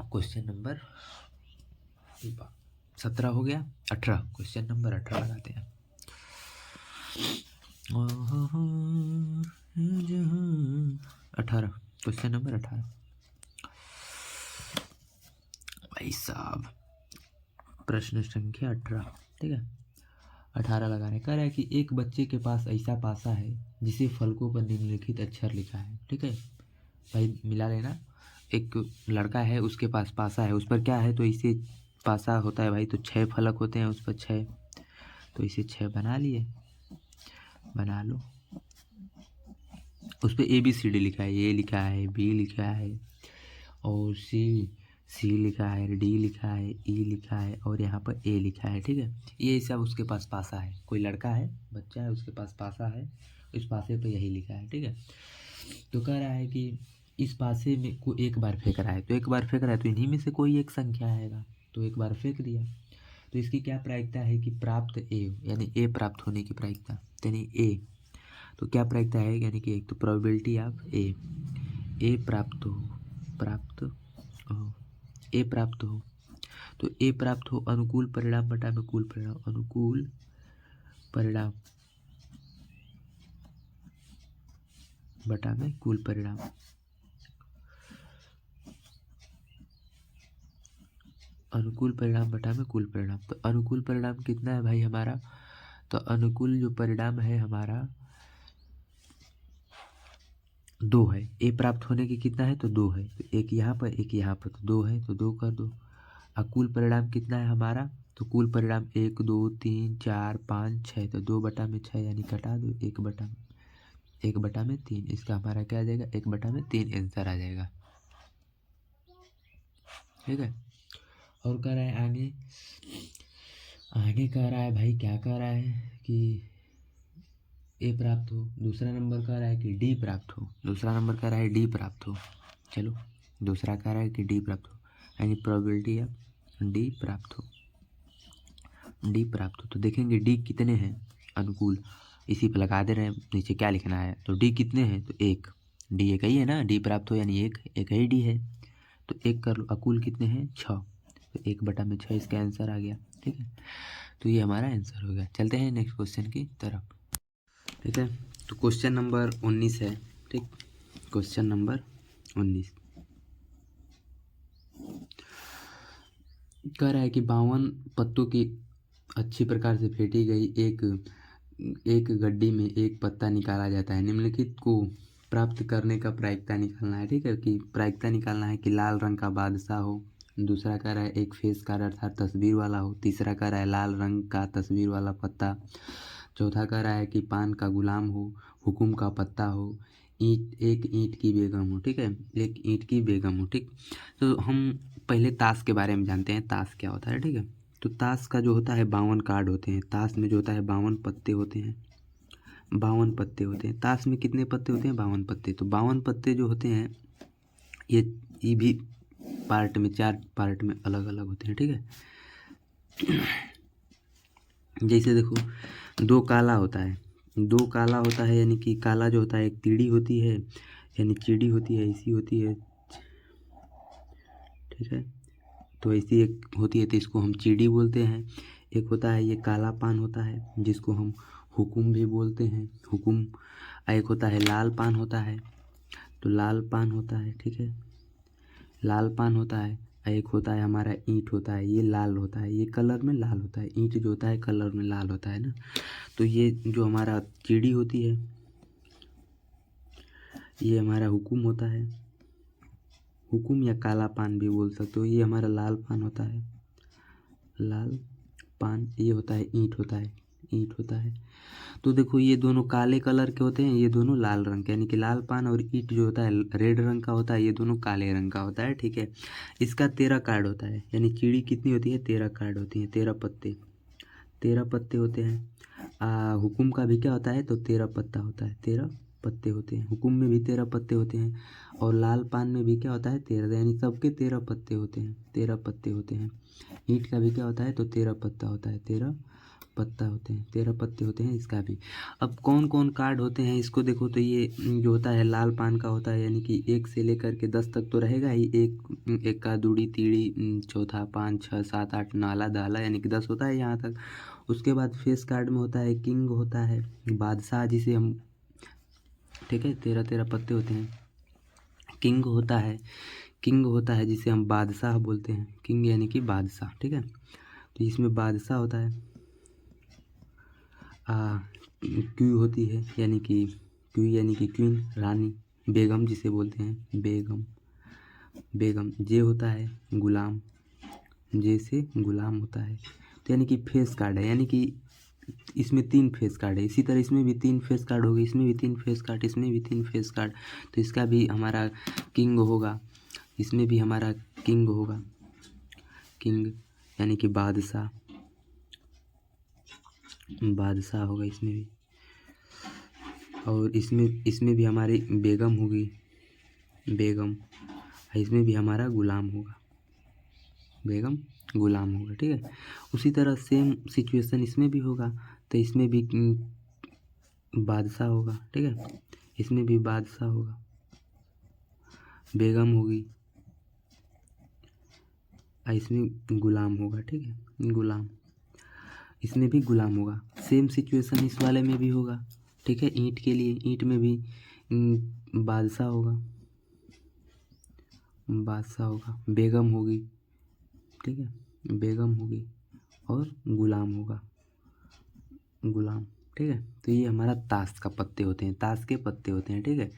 क्वेश्चन नंबर 17 हो गया। 18 क्वेश्चन नंबर 18 लगाते हैं। 18 क्वेश्चन नंबर 18 भाई साहब, प्रश्न संख्या 18। ठीक है, 18 लगाने का है कि एक बच्चे के पास ऐसा पासा है जिसे फलकों पर निम्नलिखित अक्षर लिखा है। ठीक है भाई, मिला लेना। एक लड़का है उसके पास पासा है, उस पर क्या है? तो इसे पासा होता है भाई, तो 6 फलक होते हैं उस पर 6। तो इसे 6 बना लिए, बना लो। उस पर ABCD लिखा है, A लिखा है, B लिखा है और C लिखा है, D लिखा है, E लिखा है और यहाँ पर A लिखा है। ठीक है, ये सब उसके पास पासा है। कोई लड़का है, बच्चा है, उसके पास पासा है, इस पासे पर यही लिखा है। ठीक है, तो कह रहा है कि इस पासे में को एक बार फेंक रहा है, तो एक बार फेंक रहा है तो इन्हीं में से कोई एक संख्या आएगा। तो एक बार फेंक दिया, तो इसकी क्या प्रायिकता है कि प्राप्त A, यानी A प्राप्त होने की प्रायिकता, यानी A। तो क्या प्रायिकता है? यानी कि एक तो प्रोबेबिलिटी ऑफ A प्राप्त हो तो A प्राप्त हो अनुकूल परिणाम बटा में कुल परिणाम, अनुकूल परिणाम बटा में कुल परिणाम। अनुकूल परिणाम बटा में कुल परिणाम। तो अनुकूल परिणाम कितना है भाई हमारा? तो अनुकूल जो परिणाम है हमारा 2 है। A प्राप्त होने की कितना है? तो 2 है। तो एक यहाँ पर एक यहाँ पर, तो 2 है, तो 2 कर दो। और कुल परिणाम कितना है हमारा? तो कुल परिणाम 1 2 3 4 5 6, तो 2/6 यानी कटा दो, 1/3। इसका हमारा क्या आ जाएगा? 1/3 आंसर आ जाएगा। ठीक है, और कह रहा है आगे कह रहा है भाई, क्या कह रहा है कि ए प्राप्त हो। दूसरा नंबर कह रहा है कि डी प्राप्त हो। दूसरा नंबर कह रहा है डी प्राप्त हो। चलो दूसरा कह रहा है कि डी प्राप्त हो, यानी प्रोबेबिलिटी ऑफ डी प्राप्त हो। डी प्राप्त हो तो देखेंगे डी कितने हैं अनुकूल, इसी पर लगा दे रहे हैं, नीचे क्या लिखना है तो डी कितने हैं तो एक, डी एक ही है ना, डी प्राप्त हो यानी एक ही डी है, तो एक कर लो। अकुल कितने हैं 6, तो 1/6 इसका आंसर आ गया। ठीक है, तो ये हमारा आंसर हो गया। चलते हैं नेक्स्ट क्वेश्चन की तरफ। ठीक है, तो क्वेश्चन नंबर 19 है। ठीक, क्वेश्चन नंबर 19 कह रहा है कि 52 पत्तों की अच्छी प्रकार से फेंटी गई एक गड्डी में एक पत्ता निकाला जाता है। निम्नलिखित को प्राप्त करने का प्रायिकता निकालना है। ठीक है, कि प्रायिकता निकालना है कि लाल रंग का बादशाह हो। दूसरा कह रहा है एक फेस कार्ड अर्थात तस्वीर वाला हो। तीसरा कह रहा है लाल रंग का तस्वीर वाला पत्ता। चौथा कह रहा है कि पान का गुलाम हो, हुकुम का पत्ता हो, एक ईंट की बेगम हो। ठीक है, एक ईंट की बेगम हो। ठीक, तो हम पहले ताश के बारे में जानते हैं, ताश क्या होता है। ठीक है, तो ताश का जो होता है 52 कार्ड होते हैं। ताश में जो होता है 52 पत्ते होते हैं। 52 पत्ते होते हैं। ताश में कितने पत्ते होते हैं 52 पत्ते। तो 52 पत्ते जो होते हैं ये भी पार्ट में 4 पार्ट में अलग अलग होते हैं। ठीक है, जैसे देखो 2 काला होता है, 2 काला होता है यानी कि काला जो होता है एक तीड़ी होती है, यानी चिड़ी होती है, ऐसी होती है। ठीक है, तो ऐसी एक होती है तो इसको हम चिड़ी बोलते हैं। एक होता है ये काला पान होता है जिसको हम हुकुम भी बोलते हैं, हुकुम। एक होता है लाल पान होता है, तो लाल पान होता है। ठीक है, लाल पान होता है। एक होता है हमारा ईंट होता है, ये लाल होता है, ये कलर में लाल होता है। ईंट जो होता है कलर में लाल होता है ना। तो ये जो हमारा चिड़ी होती है ये हमारा हुकुम होता है, हुकुम या काला पान भी बोल सकते हो। ये हमारा लाल पान होता है, लाल पान। ये होता है ईंट होता है, ईंट होता है। तो देखो ये दोनों काले कलर के होते हैं, ये दोनों लाल रंग के, यानी कि लाल पान और ईंट जो होता है रेड रंग का होता है, ये दोनों काले रंग का होता है। ठीक है, इसका 13 कार्ड होता है, यानी चिड़ी कितनी होती है 13 कार्ड होती है, 13 पत्ते, 13 पत्ते होते हैं। हुकुम का भी क्या होता है तो 13 पत्ता होता है, 13 पत्ते होते हैं। हुकुम में भी 13 पत्ते होते हैं और लाल पान में भी क्या होता है 13, यानी सबके 13 पत्ते होते हैं, 13 पत्ते होते हैं। ईंट का भी क्या होता है तो 13 पत्ता होता है, 13 पत्ता होते हैं, 13 पत्ते होते हैं इसका भी। अब कौन कौन कार्ड होते हैं इसको देखो तो ये जो होता है लाल पान का होता है, यानी कि 1 से लेकर के 10 तक तो रहेगा ही। एक का दूड़ी तीड़ी, चौथा 5 6 7 8 नाला दाला, यानी कि 10 होता है यहाँ तक। उसके बाद फेस कार्ड में होता है किंग होता है, बादशाह जिसे हम, ठीक है 13 13 पत्ते होते हैं। किंग होता है, किंग होता है जिसे हम बादशाह बोलते हैं, किंग यानी कि बादशाह। ठीक है, तो इसमें बादशाह होता है। क्यू होती है, यानी कि क्यू यानी कि क्वीन रानी, बेगम जिसे बोलते हैं बेगम, बेगम। जे होता है गुलाम, जे से गुलाम होता है। तो यानी कि फेस कार्ड है, यानी कि इसमें 3 फेस कार्ड है। इसी तरह इसमें भी 3 फेस कार्ड होगी, इसमें भी 3 फेस कार्ड, इसमें भी 3 फेस कार्ड। तो इसका भी हमारा किंग होगा, इसमें भी हमारा किंग होगा, किंग यानी कि बादशाह, बादशाह होगा इसमें भी। और इसमें भी हमारी बेगम होगी, बेगम। इसमें भी हमारा गुलाम होगा, बेगम गुलाम होगा। ठीक है, उसी तरह सेम सिचुएशन इसमें भी होगा, तो इसमें भी बादशाह होगा। ठीक है, इसमें भी बादशाह होगा, बेगम होगी, इसमें गुलाम होगा। ठीक है, गुलाम, इसमें भी गुलाम होगा। सेम सिचुएशन इस वाले में भी होगा। ठीक है, ईंट के लिए, ईंट में भी बादशाह होगा, बादशाह होगा, बेगम होगी। ठीक है, बेगम होगी और गुलाम होगा, गुलाम। ठीक है, तो ये हमारा ताश का पत्ते होते हैं, ताश के पत्ते होते हैं। ठीक है,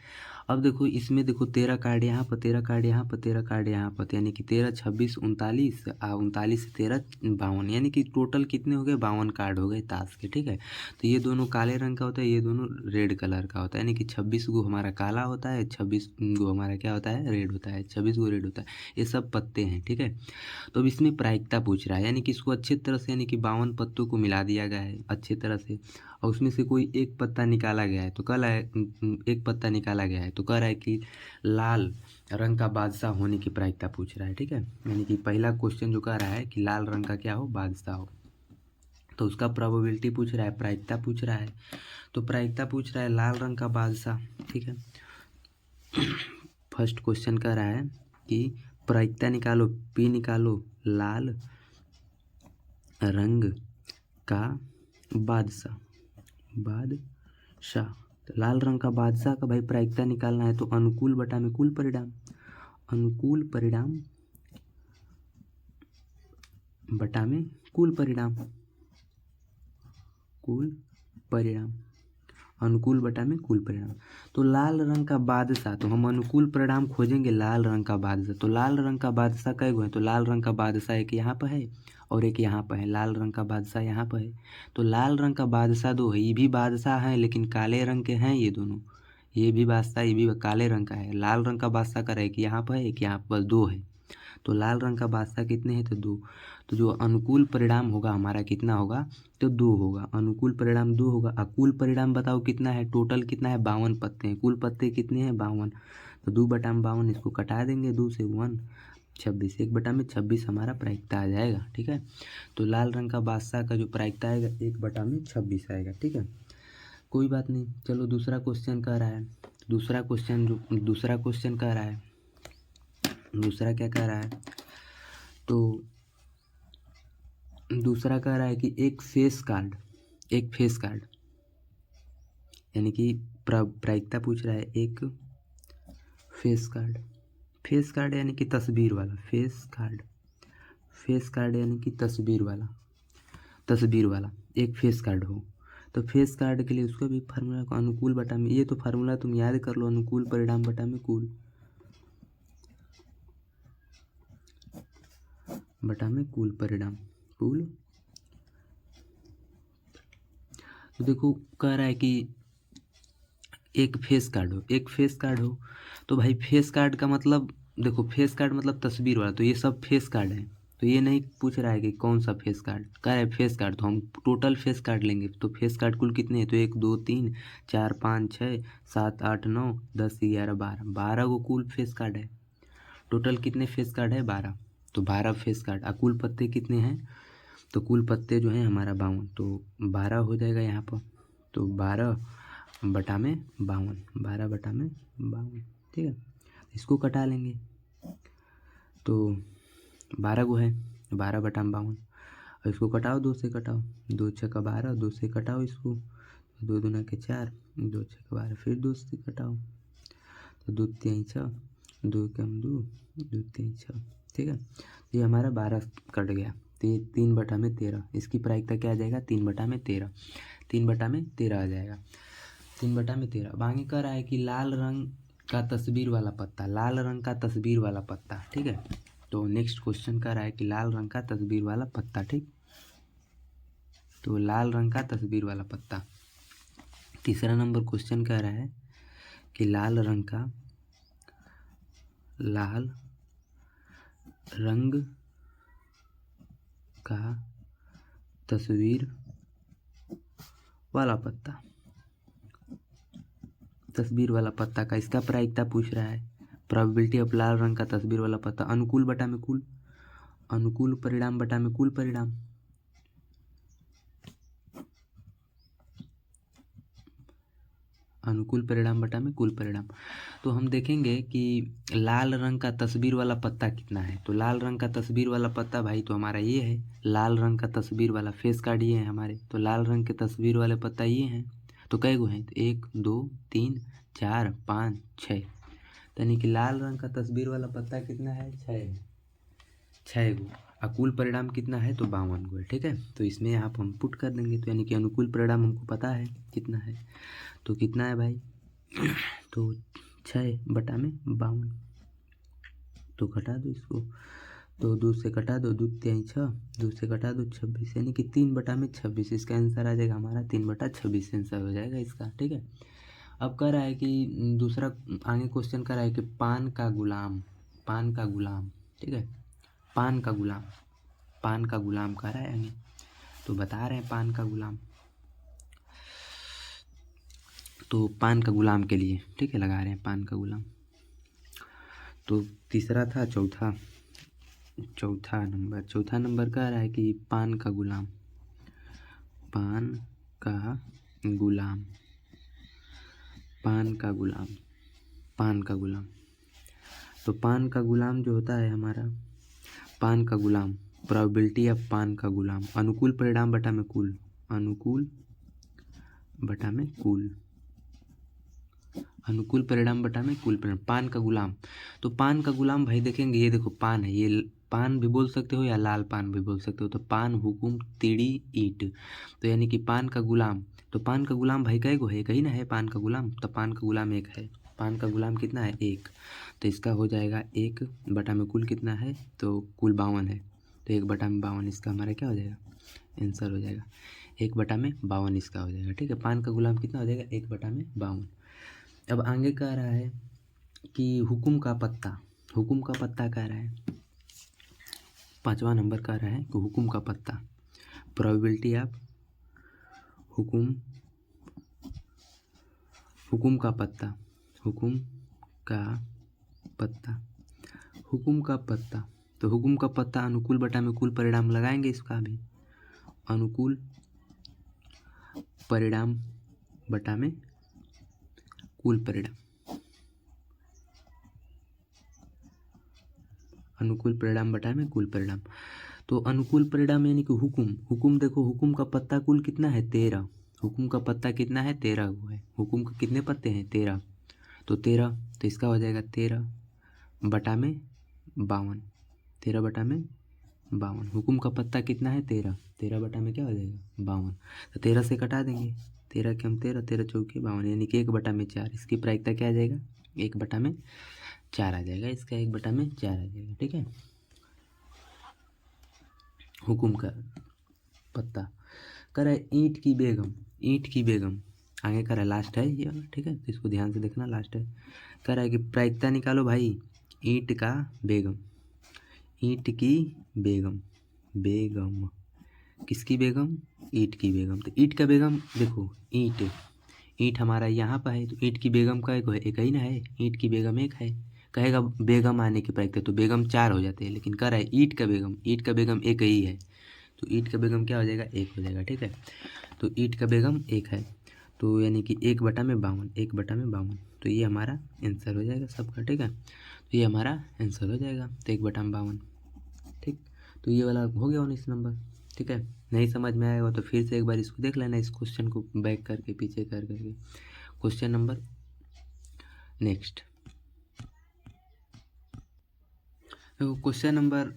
अब देखो इसमें देखो 13 कार्ड यहाँ पर, 13 कार्ड यहाँ पर, 13 कार्ड यहाँ पर, यानी कि 13 26 39, 39 से 13 52, यानी कि टोटल कितने हो गए 52 कार्ड हो गए ताश के। ठीक है, तो ये दोनों काले रंग का होता है, ये दोनों रेड कलर का होता है, यानी कि 26 गो हमारा काला होता है, 26 गो हमारा क्या होता है रेड होता है, 26 गो रेड होता है। ये सब पत्ते हैं। ठीक है, तो अब इसमें प्रायिकता पूछ रहा है, यानी कि इसको अच्छे तरह से, यानी कि 52 पत्तों को मिला दिया गया है अच्छे तरह से, और उसमें से कोई एक पत्ता निकाला गया है, तो कह रहा है एक पत्ता निकाला गया है, तो कह रहा है कि लाल रंग का बादशाह होने की प्रायिकता पूछ रहा है, ठीक है। यानी कि पहला क्वेश्चन जो कह रहा है कि लाल रंग का क्या हो, बादशाह हो, तो उसका प्रोबेबिलिटी पूछ रहा है, प्रायिकता पूछ रहा है। तो प्रायिकता पूछ रहा है लाल रंग का बादशाह, ठीक है। फर्स्ट क्वेश्चन कह रहा है कि प्रायिकता निकालो, पी निकालो लाल रंग का बादशाह। तो लाल रंग का बादशाह का भाई प्रायिकता निकालना है, तो अनुकूल बटा में कुल परिणाम, अनुकूल परिणाम बटा में कुल परिणाम, कुल परिणाम, अनुकूल बटा में कुल परिणाम। तो लाल रंग का बादशाह, तो हम अनुकूल परिणाम खोजेंगे लाल रंग का बादशाह। तो लाल रंग का बादशाह कई गो है, तो लाल रंग का बादशाह एक यहाँ पर है और एक यहाँ पर है, लाल रंग का बादशाह यहाँ पर है। तो लाल रंग का बादशाह दो है, ये भी बादशाह हैं लेकिन काले रंग के हैं ये दोनों, ये भी बादशाह, ये भी काले रंग का है। लाल रंग का बादशाह का एक यहाँ पर है, एक यहाँ पर, दो है। तो लाल रंग का बादशाह कितने हैं, तो दो। तो जो अनुकूल परिणाम होगा हमारा कितना होगा, तो दो होगा। अनुकूल परिणाम दो होगा। अकुल परिणाम बताओ कितना है, टोटल कितना है, 52 पत्ते हैं। कुल पत्ते कितने हैं, 52। तो 2 बटा में 52, इसको कटा देंगे 2 से 1, 26, 1 बटा में 26 हमारा प्रायिकता आ जाएगा, ठीक है। तो लाल रंग का बादशाह का जो प्रायिकता आएगा 1 बटा में 26 आएगा, ठीक है। कोई बात नहीं, चलो दूसरा क्वेश्चन कह रहा है, दूसरा क्वेश्चन कह रहा है, दूसरा क्या कह रहा है, तो दूसरा कह रहा है कि एक फेस कार्ड यानी कि प्रायिकता पूछ रहा है एक फेस कार्ड यानी कि तस्वीर वाला, फेस कार्ड यानी कि तस्वीर वाला एक फेस कार्ड हो। तो फेस कार्ड के लिए उसका भी फार्मूला को अनुकूल बटा में, ये तो फार्मूला तुम याद कर लो, अनुकूल परिणाम बटा में कुल परिणाम, कुल। तो देखो कह रहा है कि एक फेस कार्ड हो, तो भाई फेस कार्ड का मतलब देखो, फेस कार्ड मतलब तस्वीर वाला, तो ये सब फेस कार्ड है। तो ये नहीं पूछ रहा है कि कौन सा फेस कार्ड, कह रहा है फेस कार्ड, तो हम टोटल फेस कार्ड लेंगे। तो फेस कार्ड कुल कितने हैं, तो 1 2 3 4 5 6 7 8 9 10 11 12 गो कुल फेस कार्ड है। टोटल कितने फेस कार्ड है, 12। तो 12 फेस कार्ड। कुल पत्ते कितने हैं, तो कुल पत्ते जो हैं हमारा 52, तो 12 हो जाएगा यहाँ पर। तो 12 बटा में 52, 12 बटा में 52, ठीक है। इसको कटा लेंगे, तो 12 गो है, 12 बटा में 52, और इसको कटाओ, 2 से कटाओ, 2 छक्का 12, 2 से कटाओ इसको, 2 दूना के 4, 2 छक्का 12, फिर 2 से कटाओ, तो 2 3 6, 2 कम 2, 2 3 6, ठीक है। ये हमारा 12 कट गया, तो ये 3 बटा में 13, इसकी प्रायिकता क्या आ जाएगा, 3 बटा में 13, 3 बटा में 13 आ जाएगा, 3 बटा में 13। आगे कह रहा है कि लाल रंग का तस्वीर वाला पत्ता, ठीक है। तो नेक्स्ट क्वेश्चन कह रहा है कि लाल रंग का तस्वीर वाला पत्ता, ठीक। तो लाल रंग का तस्वीर वाला पत्ता। तीसरा नंबर क्वेश्चन कह रहा है कि लाल रंग का तस्वीर वाला पत्ता का इसका प्रायिकता पूछ रहा है। प्रोबेबिलिटी ऑफ लाल रंग का तस्वीर वाला पत्ता, अनुकूल बटा में कुल, अनुकूल परिणाम बटा में कुल परिणाम, अनुकूल परिणाम बटा में कुल परिणाम। तो हम देखेंगे कि लाल रंग का तस्वीर वाला पत्ता कितना है। तो लाल रंग का तस्वीर वाला पत्ता भाई तो हमारा ये है, लाल रंग का तस्वीर वाला फेस कार्ड ये है हमारे। तो लाल रंग के तस्वीर वाले पत्ता ये हैं। तो कई गो हैं, तो 1 2 3 4 5 6, यानी कि लाल रंग का तस्वीर वाला पत्ता कितना है, 6 गो। कुल परिणाम कितना है, तो 52 गो है, ठीक है। तो इसमें यहाँ पर हम पुट कर देंगे, तो यानी कि अनुकूल परिणाम हमको पता है कितना है। तो कितना है भाई, तो 6 बटा में 52, तो घटा दो इसको, तो 2 से कटा दो, 2 3 6, 2 से कटा दो 26, यानी कि 3 बटा में 26 इसका आंसर आ जाएगा हमारा, 3 बटा 26 आंसर हो जाएगा इसका, ठीक है। अब कह रहा है कि दूसरा आगे क्वेश्चन कह रहा है कि पान का गुलाम, ठीक है, पान का गुलाम कह रहा है आगे। तो बता रहे हैं पान का गुलाम, तो पान का गुलाम के लिए, ठीक है, लगा रहे हैं पान का गुलाम। तो तीसरा था, चौथा नंबर कह रहा है कि पान का गुलाम, पान का गुलाम, पान का गुलाम, पान का गुलाम। तो पान का गुलाम जो होता है हमारा, पान का गुलाम, प्रोबेबिलिटी ऑफ पान का गुलाम, अनुकूल परिणाम बटा में कुल, अनुकूल बटा में कुल, अनुकूल परिणाम बटा में कुल परिणाम, पान का गुलाम। तो पान का गुलाम भाई देखेंगे, ये देखो पान है, ये पान भी बोल सकते हो या लाल पान भी बोल सकते हो। तो पान, हुकुम, तीड़ी, ईट, तो यानी कि पान का गुलाम। तो पान का गुलाम भाई कई गो है, कहीं ना है पान का गुलाम, तो पान का गुलाम एक है। पान का गुलाम कितना है, एक, तो इसका हो जाएगा 1 बटा में कुल कितना है, तो कुल 52 है, तो 1 बटा में 52 इसका हमारा क्या हो जाएगा, आंसर हो जाएगा 1 बटा में 52 इसका हो जाएगा, ठीक है। पान का गुलाम कितना हो जाएगा, 1 बटा में 52। अब आगे कह रहा है कि हुकुम का पत्ता, हुकुम का पत्ता कह रहा है, 5वां नंबर कह रहा है कि हुकुम का पत्ता, प्रोबेबिलिटी ऑफ हुकुम, हुकुम का पत्ता, हुकुम का पत्ता, हुकुम का पत्ता। तो हुकुम का पत्ता अनुकूल बटा में कुल परिणाम लगाएंगे, इसका भी अनुकूल परिणाम बटा में कुल परिणाम, अनुकूल परिणाम बटा में कुल परिणाम। तो अनुकूल परिणाम यानी कि हुकुम, हुकुम देखो, हुकुम का पत्ता कुल कितना है, 13, हुकुम का पत्ता कितना है, 13 हुआ है। हुकुम के कितने पत्ते हैं, 13, तो 13, तो इसका हो जाएगा 13 बटा में 52, 13 बटा में 52। हुकुम का पत्ता कितना है, 13, 13 बटा में क्या हो जाएगा, 52, तो 13 से कटा देंगे, 13 के हम 13, 13 चौके 52, यानी कि 1 बटा में 4, इसकी प्रायिकता क्या आ जाएगा, 1 बटा में 4 आ जाएगा, इसका 1 बटा में 4 आ जाएगा, ठीक है। हुकुम का पत्ता कह रहा है ईंट की बेगम, ईंट की बेगम, आगे कह रहा है, लास्ट है ये, ठीक है, तो इसको ध्यान से देखना, लास्ट है। कह रहा है कि प्रायिकता निकालो भाई, ईंट का बेगम, ईंट की बेगम, बेगम किसकी बेगम, ईंट की बेगम। तो ईंट का बेगम देखो, ईंट, ईंट हमारा यहाँ पर है, तो ईंट की बेगम का एक ही ना है, ईंट की बेगम एक है, कहेगा बेगम आने की प्रायिकता, तो बेगम 4 हो जाते हैं, लेकिन कह रहा है ईंट का बेगम, ईंट का बेगम एक ही है, तो ईंट का बेगम क्या हो जाएगा, 1 हो जाएगा, ठीक है। तो ईंट का बेगम 1 है, तो यानी कि 1 बटा में 52, 1 बटा में 52, तो ये हमारा आंसर हो जाएगा सबका, ठीक है। तो ये हमारा आंसर हो जाएगा, तो 1 बटा में 52, ठीक। तो ये वाला हो गया 19 नंबर, ठीक है। नहीं समझ में आएगा तो फिर से एक बार इसको देख लेना, इस क्वेश्चन को बैक करके, पीछे कर करके। क्वेश्चन नंबर नेक्स्ट, तो क्वेश्चन नंबर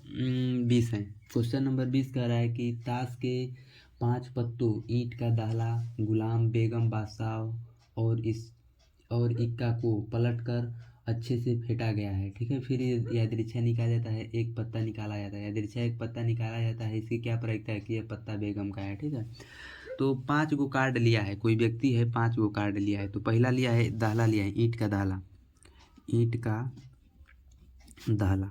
20 है। क्वेश्चन नंबर 20 कह रहा है कि ताश के 5 पत्तों, ईंट का दाहला, गुलाम, बेगम, बादशाह और इक्का को पलटकर अच्छे से फेंटा गया है, ठीक है। फिर यादृच्छा निकाला जाता है, एक पत्ता निकाला जाता है, यादृच्छा एक पत्ता निकाला जाता है, इसकी क्या प्रायिकता है कि यह पत्ता बेगम का है, ठीक है। तो 5 गो कार्ड लिया है, कोई व्यक्ति है, 5 गो कार्ड लिया है। तो पहला लिया है, दाहला लिया है, ईंट का दाहला, ईंट का दाहला,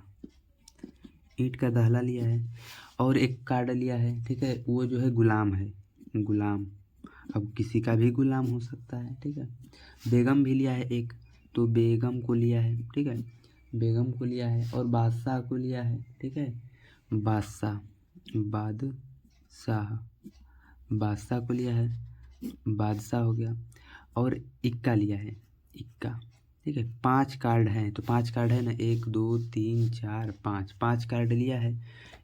ईंट का दाहला लिया है, और एक कार्ड लिया है, ठीक है, वो जो है गुलाम है, गुलाम, अब किसी का भी गुलाम हो सकता है, ठीक है। बेगम भी लिया है एक, तो बेगम को लिया है, ठीक है, बेगम को लिया है, और बादशाह को लिया है, ठीक है, बादशाह, बादशाह, बादशाह को लिया है, बादशाह हो गया, और इक्का लिया है, इक्का, ठीक है। 5 कार्ड हैं, तो 5 कार्ड है ना, 1 2 3 4 5, 5 कार्ड लिया है।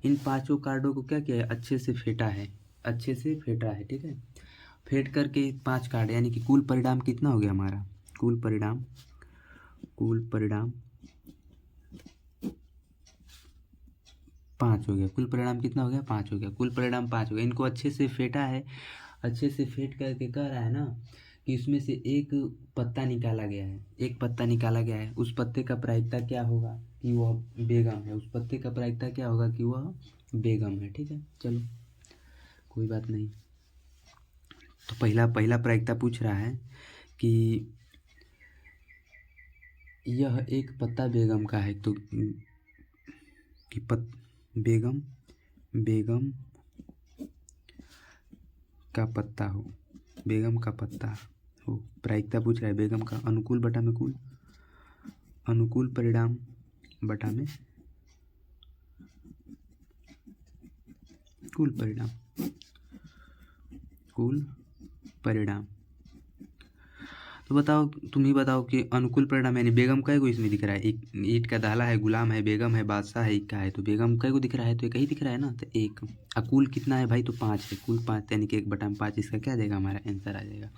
इन 5 कार्डों को क्या किया है, अच्छे से फेंटा है, अच्छे से फेंटा है, ठीक है। फेंट करके 5 कार्ड, यानी कि कुल परिणाम कितना हो गया हमारा, कुल परिणाम, कुल परिणाम 5 हो गया, कुल परिणाम कितना हो गया, 5 हो गया, कुल परिणाम 5 हो गया। इनको अच्छे से फेंटा है, अच्छे से फेंट करके कह रहा है ना कि इसमें से एक पत्ता निकाला गया है, एक पत्ता निकाला गया है, उस पत्ते का प्रायिकता क्या होगा कि वह बेगम है, उस पत्ते का प्रायिकता क्या होगा कि वह बेगम है, ठीक है। चलो कोई बात नहीं। तो पहला प्रायिकता पूछ रहा है कि यह एक पत्ता बेगम का है, तो कि बेगम, बेगम का पत्ता हो, बेगम का पत्ता हो। प्रायिकता पूछ रहा है बेगम का, अनुकूल बटा में कुल, अनुकूल परिणाम बटा में कुल परिणाम, कुल परिणाम। तो बताओ, तुम ही बताओ कि अनुकूल परिणाम यानी बेगम कै को इसमें दिख रहा है, एक ईंट का दाला है, गुलाम है, बेगम है, बादशाह है, इक्का है, तो बेगम कै को दिख रहा है, तो एक ही दिख रहा है ना, तो एक। कुल कितना है भाई, तो 5 है, कुल 5 यानी कि 1/5, इसका क्या आ जाएगा, हमारा आंसर आ जाएगा।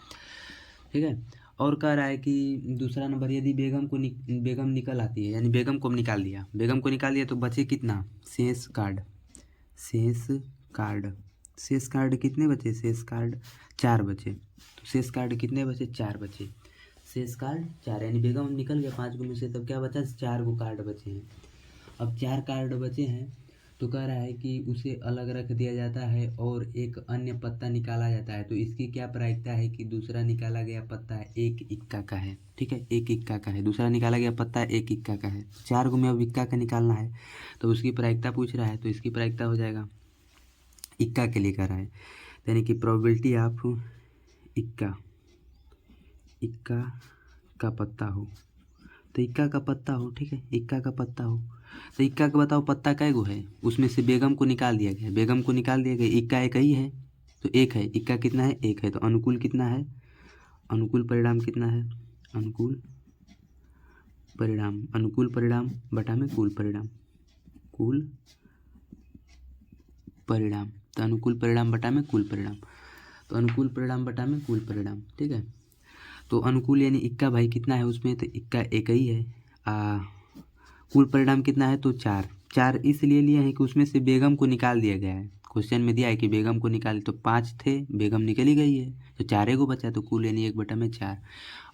ठीक है। और कह रहा है कि दूसरा नंबर, यदि बेगम निकल आती है, यानी बेगम को निकाल दिया, बेगम को निकाल दिया तो बचे कितना, शेष कार्ड, शेष कार्ड, शेष कार्ड कितने बचे, शेष कार्ड 4 बचे, तो शेष कार्ड कितने बचे, 4 बचे, शेष कार्ड 4, यानी बेगम निकल गया 5 में से, तब क्या बचा, 4 को कार्ड बचे हैं। अब 4 कार्ड बचे हैं तो कह रहा है कि उसे अलग रख दिया जाता है और एक अन्य पत्ता निकाला जाता है, तो इसकी क्या प्रायिकता है कि दूसरा निकाला गया पत्ता एक इक्का का है। ठीक है, एक इक्का का है, दूसरा निकाला गया पत्ता एक इक्का का है, 4 को में अब इक्का का निकालना है, तो उसकी प्रायिकता पूछ रहा है, तो इसकी प्रायिकता हो जाएगा, इक्का के लिए कह रहा है, यानी कि प्रोबेबिलिटी ऑफ इक्का, इक्का का पत्ता हो, तो इक्का का पत्ता हो। ठीक है, इक्का का पत्ता हो, तो इक्का का बताओ पत्ता कै गो है, उसमें से बेगम को निकाल दिया गया, बेगम को निकाल दिया गया, इक्का एक ही है, तो एक है, इक्का कितना है, एक है, तो अनुकूल कितना है, अनुकूल परिणाम कितना है, अनुकूल परिणाम, अनुकूल परिणाम बटा में कुल परिणाम, कुल परिणाम, तो अनुकूल परिणाम बटा में कुल परिणाम, तो अनुकूल परिणाम बटा में कुल परिणाम। ठीक है, तो अनुकूल यानी इक्का भाई कितना है उसमें, तो इक्का एक ही है, कुल परिणाम कितना है, तो 4, 4 इसलिए लिए हैं कि उसमें से बेगम को निकाल दिया गया है, क्वेश्चन में दिया है कि बेगम को निकाल, तो 5 थे, बेगम निकल ही गई है, तो 4 को बचा, तो कुल यानी 1/4।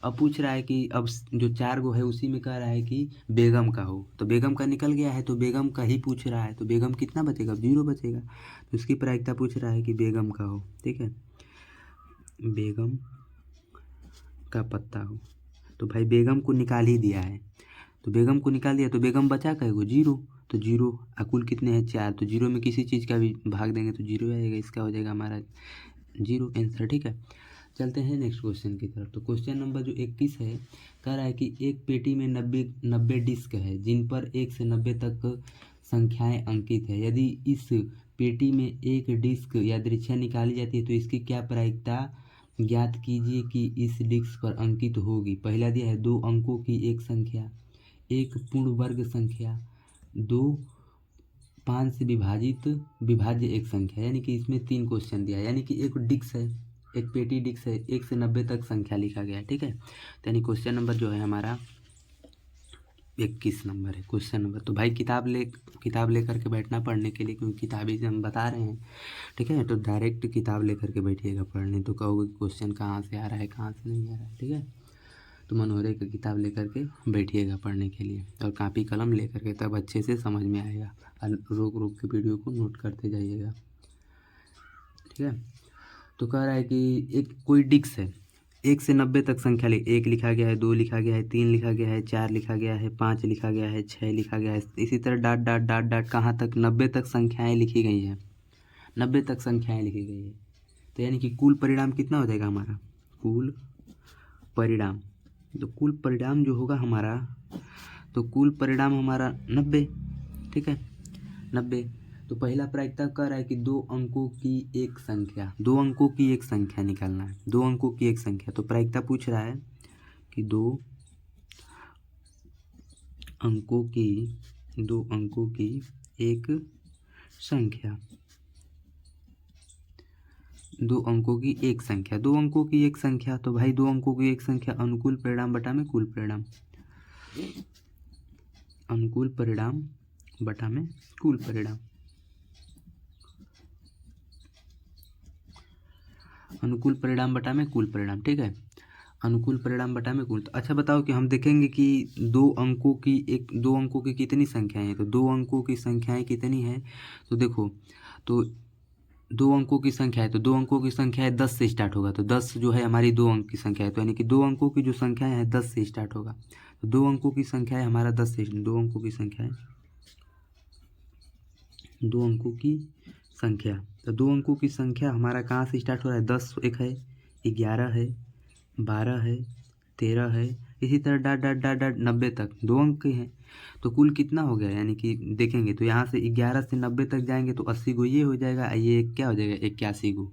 अब पूछ रहा है कि अब जो 4 गो है उसी में कह रहा है कि बेगम का हो, तो बेगम का निकल गया है, तो बेगम का ही पूछ रहा है, तो बेगम कितना बचेगा, 0 बचेगा, तो उसकी प्रायिकता पूछ रहा है कि बेगम का हो। ठीक है, बेगम का पत्ता हो, तो भाई बेगम को निकाल ही दिया है, तो बेगम को निकाल दिया, तो बेगम बचा कहेगो 0, तो 0, कुल कितने हैं 4, तो 0 में किसी चीज़ का भी भाग देंगे तो 0 आएगा, इसका हो जाएगा हमारा 0 आंसर। ठीक है, चलते हैं नेक्स्ट क्वेश्चन की तरफ। तो क्वेश्चन नंबर जो 21 है, कह रहा है कि एक पेटी में 90 डिस्क है जिन पर 1 से 90 तक संख्याएं अंकित है, यदि इस पेटी में एक डिस्क यादृच्छिक निकाली जाती है तो इसकी क्या प्रायिकता ज्ञात कीजिए कि इस डिस्क पर अंकित होगी। पहला दिया है 2 अंकों की एक संख्या, एक पूर्ण वर्ग संख्या, 2 5 से विभाज्य एक संख्या, यानी कि इसमें 3 क्वेश्चन दिया है, यानी कि एक डिस्क है, एक पेटी डिस्क है, 1 से 90 तक संख्या लिखा गया है। ठीक है, तो यानी क्वेश्चन नंबर जो है हमारा 21 नंबर है क्वेश्चन नंबर। तो भाई किताब ले करके बैठना पढ़ने के लिए, क्योंकि किताबी से हम बता रहे हैं। ठीक है, तो डायरेक्ट किताब ले करके बैठिएगा पढ़ने, तो कहोगे क्वेश्चन कहाँ से आ रहा है, कहाँ से नहीं आ रहा है। ठीक है, तो मनोहरे का किताब लेकर के बैठिएगा पढ़ने के लिए, और कापी कलम लेकर के, तब अच्छे से समझ में आएगा, और रोक रोक के वीडियो को नोट करते जाइएगा। ठीक है, तो कह रहा है कि एक कोई डिस्क है, 1 से 90 तक संख्या 1 लिखा गया है, 2 लिखा गया है, 3 लिखा गया है, 4 लिखा गया है, 5 लिखा गया है, 6 लिखा गया है, इसी तरह डॉट डॉट डॉट डॉट कहाँ तक, 90 तक संख्याएँ लिखी गई हैं, 90 तक संख्याएँ लिखी गई है, तो यानी कि कुल परिणाम कितना हो जाएगा हमारा, कुल परिणाम, तो कुल परिणाम जो होगा हमारा, तो कुल परिणाम हमारा 90। ठीक है, 90, तो पहला प्रायिकता कह रहा है कि 2 अंकों की एक संख्या, 2 अंकों की एक संख्या निकालना है, 2 अंकों की एक संख्या, तो प्रायिकता पूछ रहा है कि 2 अंकों की एक संख्या, 2 अंकों की एक संख्या, 2 अंकों की एक संख्या, तो भाई 2 अंकों की एक संख्या अनुकूल परिणाम बटा में कुल परिणाम, अनुकूल परिणाम बटा में कुल परिणाम, अनुकूल परिणाम बटा में कुल परिणाम। ठीक है, अनुकूल परिणाम बटा में कुल। तो अच्छा बताओ कि हम देखेंगे कि 2 अंकों की कितनी संख्याएं हैं, तो 2 अंकों की संख्याएं कितनी हैं, तो देखो, तो 2 अंकों की संख्या है, तो 2 अंकों की संख्या है 10 से स्टार्ट होगा, तो 10 जो है हमारी 2 अंक की संख्या है, तो यानी कि 2 अंकों की जो संख्या है 10 से स्टार्ट होगा, तो 2 अंकों की संख्या है हमारा 10 से, 2 अंकों की संख्या है, 2 अंकों की संख्या, तो 2 अंकों की संख्या हमारा कहाँ से स्टार्ट हो रहा है, 10 एक है, 11 है, 12 है, 13 है, इसी तरह डॉट डॉट डॉट डॉट 90 तक 2 अंक के हैं। तो कुल कितना हो गया, यानी कि देखेंगे तो यहाँ से 11 से 90 तक जाएंगे तो 80 गो ये हो जाएगा, ये क्या हो जाएगा 81 गो,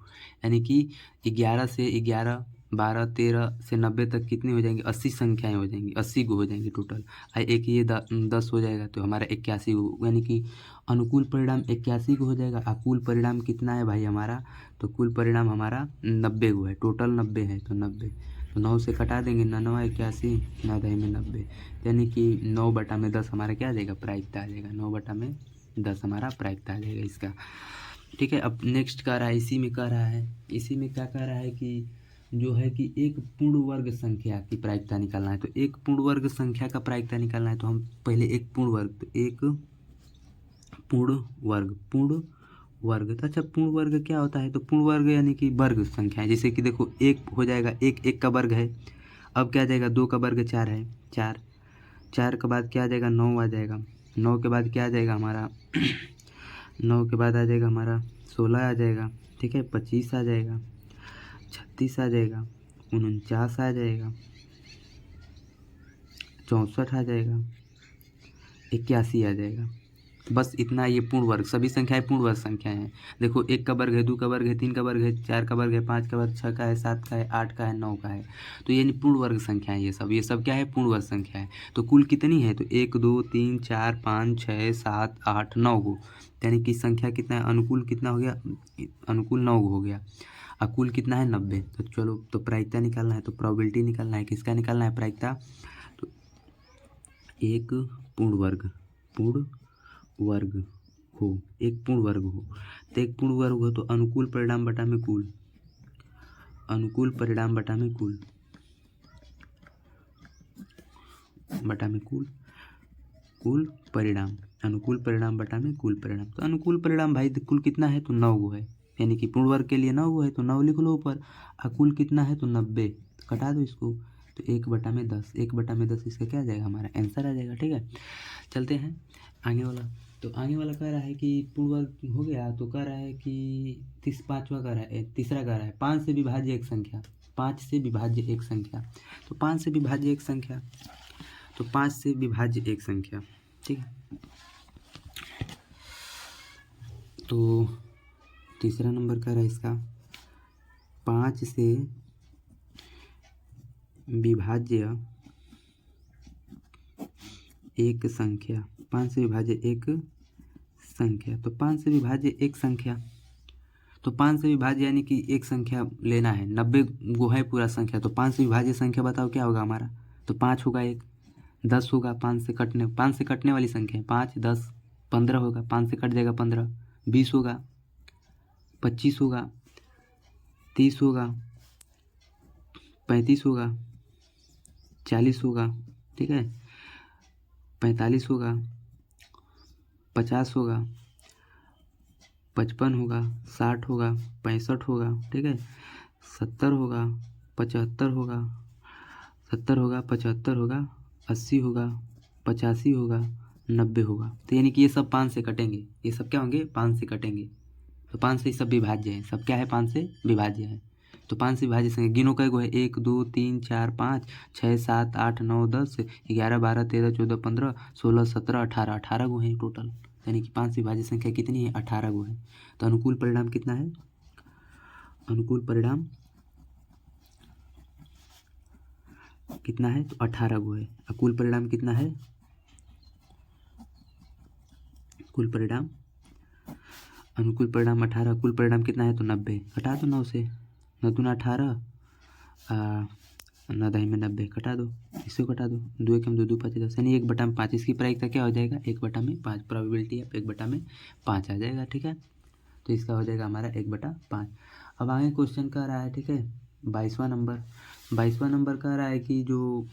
यानी कि 11 से 11 12 13 से 90 तक कितनी हो जाएंगी, 80 संख्याएं हो जाएंगी, 80 गो हो जाएंगी टोटल। एक ये 10 हो जाएगा तो हमारा 81 गो, यानी कि अनुकूल परिणाम 81 को हो जाएगा। और कुल परिणाम कितना है भाई हमारा, तो कुल परिणाम हमारा 90 गो है, टोटल 90 है तो 90, तो 9 से कटा देंगे, 9 81, 9 दही में 90, यानी कि 9/10 हमारा क्या आ जाएगा, प्रायिकता आ जाएगा, 9/10 हमारा प्रायिकता आ जाएगा इसका। ठीक है, अब नेक्स्ट कह रहा है, इसी में कह रहा है, इसी में क्या कह रहा है कि जो है कि एक पूर्ण वर्ग संख्या की प्रायिकता निकालना है। तो एक पूर्ण वर्ग संख्या का प्रायिकता निकालना है तो हम पहले एक पूर्ण वर्ग, तो एक पूर्ण वर्ग तो अच्छा पूर्ण वर्ग क्या होता है, तो पूर्ण वर्ग यानी कि वर्ग संख्या है, जैसे कि देखो एक हो जाएगा, एक का वर्ग है, अब क्या आ जाएगा, 2 का वर्ग 4 है, 4 के बाद क्या आ जाएगा, 9 आ जाएगा, 9 के बाद क्या आ जाएगा हमारा 9 के बाद आ जाएगा हमारा 16 आ जाएगा, ठीक है, 25 आ जाएगा, 36 आ जाएगा, 49 आ जाएगा, 64 आ जाएगा, 81 आ जाएगा। बस इतना, ये पूर्ण वर्ग, सभी संख्याएं पूर्ण वर्ग संख्याएं हैं। देखो 1 का वर्ग है, 2 का वर्ग है, 3 का वर्ग है, 4 का वर्ग है, 5 का वर्ग, 6 का है, 7 का है, 8 का है, 9 का है, तो ये पूर्ण वर्ग संख्याएं, ये सब क्या है, पूर्ण वर्ग संख्या है। तो कुल कितनी है, तो 1 2 3 4 5 6 7 8 9 गो, यानी कि संख्या कितना है, अनुकूल कितना हो गया, अनुकूल 9 हो गया, और कुल कितना है 90। तो चलो, तो प्रायिकता निकालना है, तो प्रोबेबिलिटी निकालना है, किसका निकालना है प्रायिकता, तो एक पूर्ण वर्ग हो, एक पूर्ण वर्ग हो, तो एक पूर्ण वर्ग हो तो अनुकूल परिणाम बटा में कुल, अनुकूल परिणाम बटा में कुल, बटा में कुल परिणाम, अनुकूल परिणाम बटा में कुल परिणाम। तो अनुकूल परिणाम भाई कुल कितना है, तो 9 गो है, यानी कि पूर्ण वर्ग के लिए 9 गो है, तो 9 लिख लो ऊपर, और कुल कितना है, तो 90, तो कटा दो इसको, तो 1/10, 1/10 इसका क्या आ जाएगा, हमारा आंसर आ जाएगा। ठीक है, चलते हैं आगे वाला। तो आगे वाला कह रहा है कि पूर्ण वर्ग हो गया, तो कह रहा है कि पाँचवा कह रहा है, तीसरा कह रहा है 5 से विभाज्य एक संख्या, 5 से विभाज्य एक संख्या, तो 5 से विभाज्य एक संख्या, तो 5 से विभाज्य एक संख्या, ठीक है। तो तीसरा नंबर कह रहा है इसका 5 से विभाज्य एक संख्या, 5 से विभाज्य एक संख्या, तो 5 से विभाज्य एक संख्या, तो 5 से विभाज्य यानी कि एक संख्या लेना है, 90 गो है पूरा संख्या, तो 5 से विभाज्य संख्या बताओ क्या होगा हमारा, तो 5 होगा, एक 10 होगा, 5 से कटने वाली संख्या है, 5 10 15 होगा, 5 से कट जाएगा 15, 20 होगा, 25 होगा, 30 होगा, 35 होगा, 40 होगा, ठीक है, 45 होगा, 50 होगा, 55 होगा, 60 होगा, 65 होगा, ठीक है, 70 होगा, 75 होगा, 70 होगा, 75 होगा, 80 होगा, 85 होगा, 90 होगा। तो यानी कि ये सब 5 से कटेंगे, ये सब क्या होंगे, 5 से कटेंगे, तो 5 से सब विभाज्य है, सब क्या है, 5 से विभाज्य है। तो 5 से विभाज्य संख्या गिनो कई गो है, 1 2 3 4 5 6 7 8 9 10 11 12 13 14 15 16 17 18, 18 गो हैं टोटल, यानी कि 5 से विभाज्य संख्या कितनी है, 18 गो है। तो अनुकूल परिणाम कितना है, अनुकूल परिणाम कितना है, तो 18 गो है। और कुल परिणाम कितना है, कुल परिणाम, अनुकूल परिणाम 18, कुल परिणाम कितना है, तो 90, घटा दो 9 से, 9 दूना 18, 9 दही में 90, कटा दो, इससे कटा दो, 2 1 2 2 5 10, यानी 1/5, इसकी प्रायिकता क्या हो जाएगा, 1/5, प्रोबेबिलिटी है 1/5 आ जाएगा। ठीक है, तो इसका हो जाएगा हमारा 1/5। अब आगे क्वेश्चन कह रहा है, ठीक है, 22वां नंबर कह रहा है कि जो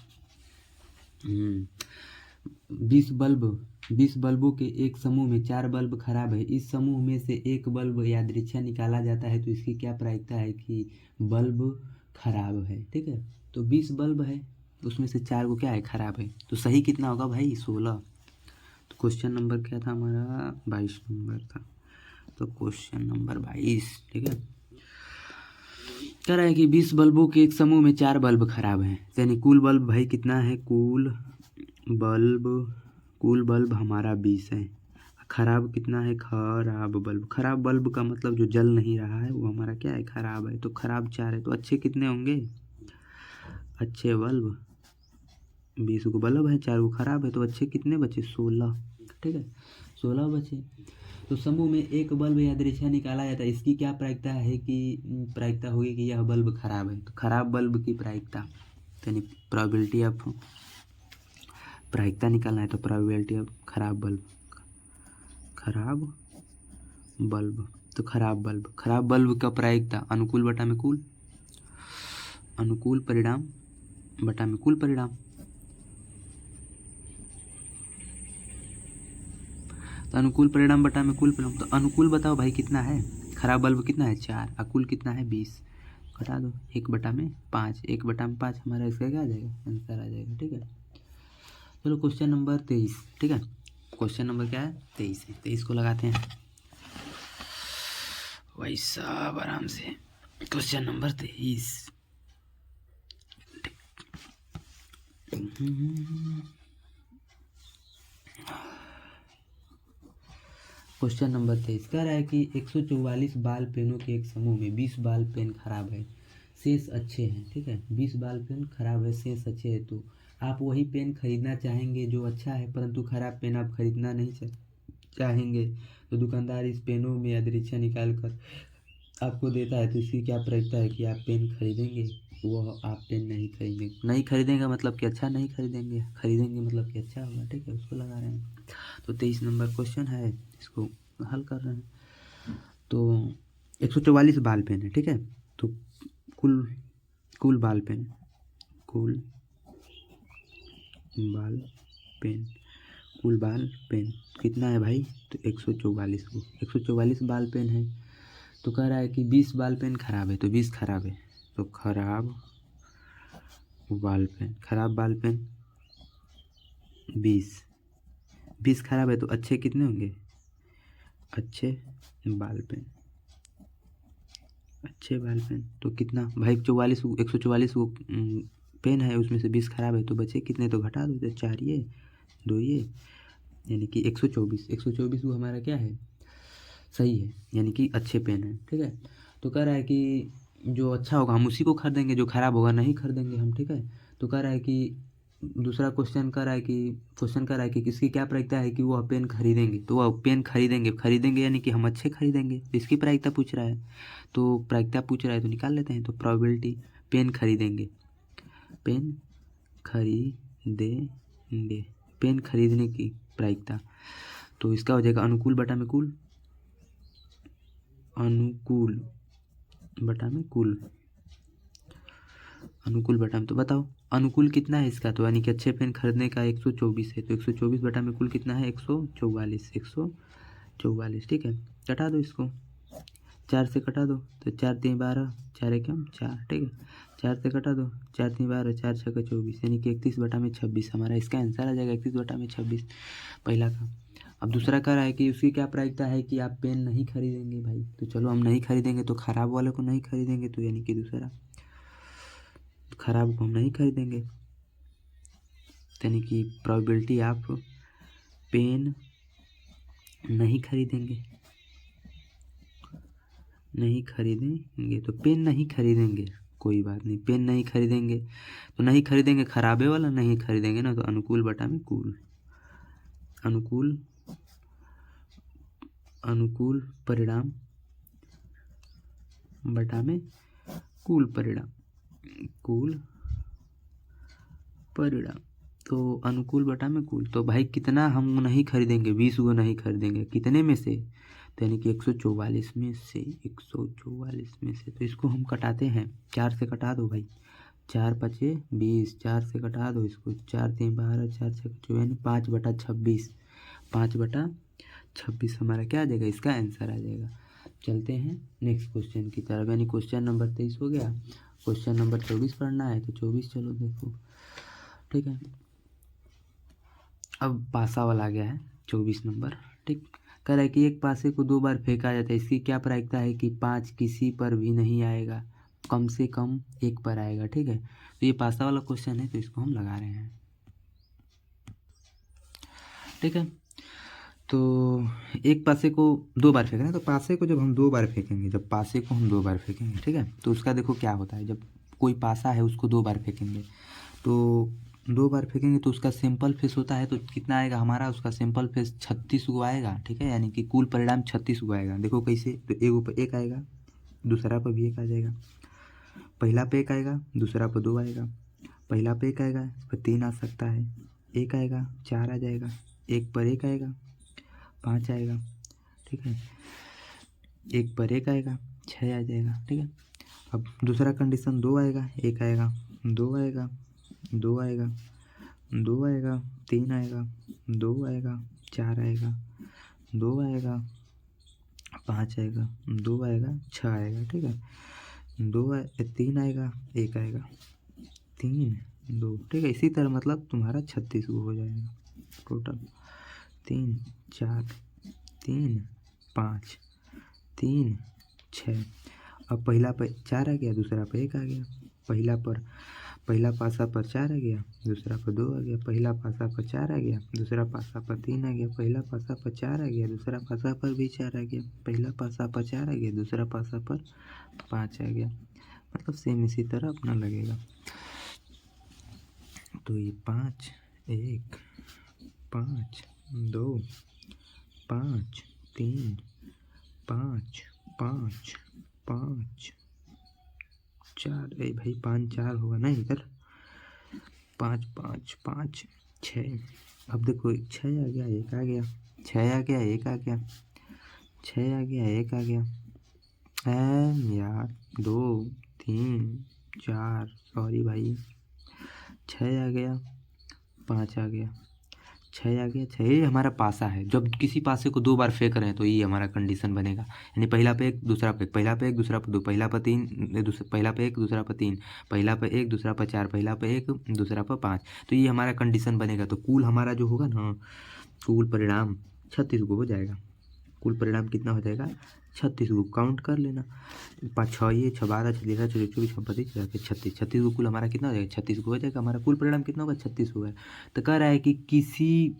20 बल्बों के एक समूह में 4 बल्ब खराब है, इस समूह में से एक बल्ब यादृच्छा निकाला जाता है, तो इसकी क्या प्रायिकता है कि बल्ब खराब है। ठीक है, तो 20 बल्ब है, उसमें से 4 को क्या है, खराब है, तो सही कितना होगा भाई, 16। तो क्वेश्चन नंबर क्या था हमारा, 22 नंबर था, तो क्वेश्चन नंबर 22, ठीक है। कह रहा है कि 20 बल्बों के एक समूह में 4 बल्ब खराब हैं, यानी कुल बल्ब भाई कितना है, कुल बल्ब हमारा 20 है। खराब कितना है, खराब बल्ब, खराब बल्ब का मतलब जो जल नहीं रहा है वो हमारा क्या है, खराब है। तो खराब 4 है, तो अच्छे कितने होंगे, अच्छे बल्ब 20 को बल्ब है, 4 को खराब है, तो अच्छे कितने बचे, 16। ठीक है, 16 बचे। तो समूह में एक बल्ब यादृच्छा निकाला जाता है, इसकी क्या प्रायिकता है कि प्रायिकता होगी कि यह बल्ब खराब है। तो खराब बल्ब की प्रायिकता, यानी प्रोबेबिलिटी ऑफ, प्रायिकता निकालना है तो प्रोबेबिलिटी ऑफ खराब बल्ब, तो खराब बल्ब का प्रायिकता अनुकूल बटा में कुल, अनुकूल परिणाम बटा में कुल परिणाम। तो अनुकूल परिणाम बटा में कुल परिणाम, तो अनुकूल बताओ भाई कितना है, खराब बल्ब कितना है 4, अकुल कितना है 20, घटा दो 1/5, 1/5 हमारा इसका क्या आ जाएगा, आंसर आ जाएगा। ठीक है, चलो क्वेश्चन नंबर 23। ठीक है, क्वेश्चन नंबर क्या है, 23 है, 23 को लगाते हैं भाई साहब आराम से। क्वेश्चन नंबर 23, क्वेश्चन नंबर 23 कह रहा है कि 144 बाल पेनों के एक समूह में 20 बाल पेन खराब है, शेष अच्छे हैं। ठीक है, 20 बाल पेन खराब है, शेष अच्छे हैं, तो आप वही पेन खरीदना चाहेंगे जो अच्छा है, परंतु खराब पेन आप खरीदना नहीं चाहेंगे। तो दुकानदार इस पेनों में यादृच्छा निकाल कर आपको देता है, तो इसकी क्या प्रायिकता है कि आप पेन खरीदेंगे, वह आप पेन नहीं खरीदेंगे मतलब कि अच्छा नहीं खरीदेंगे, खरीदेंगे मतलब कि अच्छा होगा। ठीक है, उसको लगा रहे हैं। तो 23 नंबर क्वेश्चन है, इसको हल कर रहे हैं। तो 144 बाल पेन है। ठीक है, तो कुल बाल पेन कितना है भाई, तो 144 बाल पेन है। तो कह रहा है कि 20 बाल पेन खराब है, तो 20 खराब है, तो खराब बाल पेन 20 खराब है, तो अच्छे कितने होंगे, अच्छे बाल पेन तो कितना भाई, 144 वो पेन है, उसमें से 20 खराब है, तो बचे कितने, तो घटा दो, तो 4 ये 2 ये, यानी कि 124 वो हमारा क्या है, सही है, यानी कि अच्छे पेन है। ठीक है, तो कह रहा है कि जो अच्छा होगा हम उसी को खरीदेंगे, जो खराब होगा नहीं खरीदेंगे हम। ठीक है, तो कह रहा है कि दूसरा क्वेश्चन कह रहा है कि किसकी क्या प्रायिकता है कि वह पेन खरीदेंगे, तो वह पेन खरीदेंगे यानी कि हम अच्छे खरीदेंगे, तो इसकी प्रायिकता पूछ रहा है, तो प्रायिकता पूछ रहा है तो निकाल लेते हैं। तो प्रोबेबिलिटी पेन खरीदेंगे, पेन खरीदने की प्रायिकता, तो इसका हो जाएगा अनुकूल बटा में कुल, अनुकूल बटा में, तो बताओ अनुकूल कितना है इसका, तो यानी कि अच्छे पेन खरीदने का 124 है, तो 124 बटा में कुल कितना है, 144। ठीक है, कटा दो इसको, 4 से कटा दो, तो 4 3 12, 4 1 4। ठीक है, 4 से कटा दो, 4 3 12, 4 6 24, यानी कि 31 बटा में 26 हमारा इसका आंसर आ जाएगा, 31 बटा में 26 पहला का। अब दूसरा कह रहा है कि उसकी क्या प्रायिकता है कि आप पेन नहीं खरीदेंगे भाई, तो चलो हम नहीं खरीदेंगे, तो खराब वाले को नहीं खरीदेंगे, तो यानी कि दूसरा खराब को हम नहीं खरीदेंगे, यानी कि प्रोबेबिलिटी आप पेन नहीं खरीदेंगे, तो पेन नहीं खरीदेंगे, कोई बात नहीं, पेन नहीं खरीदेंगे, तो नहीं खरीदेंगे, खराबे वाला नहीं खरीदेंगे ना, तो अनुकूल बटा में कुल, अनुकूल परिणाम बटा में कुल परिणाम, तो अनुकूल बटा में कुल, तो भाई कितना हम नहीं खरीदेंगे, 20 को नहीं खरीदेंगे, कितने में से, तो यानी कि 144 में से, तो इसको हम कटाते हैं, 4 से कटा दो भाई, 4 पचे 20, 4 से कटा दो इसको, 4 3 12, 4 6 24, यानी 5/26, 5/26 हमारा क्या आ जाएगा, इसका आंसर आ जाएगा। चलते हैं नेक्स्ट क्वेश्चन की तरफ, यानी क्वेश्चन नंबर 23 हो गया, क्वेश्चन नंबर 24 पढ़ना है, तो 24 चलो देखो। ठीक है, अब पासा वाला आ गया है 24 नंबर। ठीक, कह रहा है कि एक पासे को 2 बार फेंका जाता है, इसकी क्या प्रायिकता है कि 5 किसी पर भी नहीं आएगा, कम से कम एक पर आएगा। ठीक है, तो ये पासा वाला क्वेश्चन है तो इसको हम लगा रहे हैं। ठीक है, तो एक पासे को 2 बार फेंकना है, तो पासे को जब हम 2 बार फेंकेंगे, जब पासे को हम 2 बार फेंकेंगे, ठीक है, तो उसका देखो क्या होता है। जब कोई पासा है उसको 2 बार फेंकेंगे, तो 2 बार फेंकेंगे तो उसका सिंपल फेस होता है, तो कितना आएगा हमारा, उसका सिंपल फेस 36 गो आएगा। ठीक है, यानी कि कुल परिणाम 36 गो आएगा। देखो कैसे, तो एक ऊपर एक आएगा, दूसरा पर भी एक आ जाएगा, पहला पे एक आएगा, दूसरा पर 2 आएगा, पहला पे एक आएगा, इस पर 3 आ सकता है, एक आएगा 4 आ जाएगा, एक पर एक आएगा 5 आएगा। ठीक है, एक पर एक आएगा 6 आ जाएगा। ठीक है, अब दूसरा कंडीशन 2 आएगा, एक आएगा, 2 आएगा, 2 आएगा, 2 आएगा, 3 आएगा, 2 आएगा, 4 आएगा, 2 आएगा, 5 आएगा, 2 आएगा, 6 आएगा। ठीक है, 3 आएगा, एक आएगा, 3 2। ठीक है, इसी तरह मतलब तुम्हारा 36 गो हो जाएगा टोटल। 3 4 3 5 3 6। अब पहला पर 4 आ गया, दूसरा पर 1 आ गया, पहला पासा पर 4 आ गया, दूसरा पर 2 आ गया, पहला पासा पर 4 आ गया, दूसरा पासा पर 3 आ गया, पहला पासा पर 4 आ गया, दूसरा पासा पर भी 4 आ गया, पहला पासा पर 4 आ गया, दूसरा पासा पर 5 आ गया। मतलब सेम इसी तरह अपना लगेगा। तो ये 5 1 5 2 5 3 5 5 5 4। अरे भाई 5 4 होगा ना इधर, 5 5 5 6। अब देखो 6 आ गया, एक आ गया, 6 आ गया, एक आ गया, 6 आ गया, एक आ गया, यार 2 3 4, सॉरी भाई, 6 आ गया, 5 आ गया, 6 आ गया, 6। ये हमारा पासा है। जब किसी पासे को 2 बार फेंक रहे हैं तो ये हमारा कंडीशन बनेगा, यानी पहला पे एक, दूसरा पे एक, पहला पे एक, दूसरा पे 2, पहला पे 3, पहला पे एक, दूसरा पे 3, पहला पे एक, दूसरा पे 4, पहला पे एक, दूसरा पे 5। तो ये हमारा कंडीशन बनेगा। तो कुल हमारा जो होगा ना, कुल परिणाम 36 गो हो जाएगा। कुल परिणाम कितना हो जाएगा, 36 गो। काउंट कर लेना, 5 6 ये 6 12 6 13 14 24 25 36 36 गो कुल हमारा कितना हो जाएगा, 36 गो हो जाएगा। हमारा कुल परिणाम कितना होगा, 36 होगा। तो कह रहा है कि किसी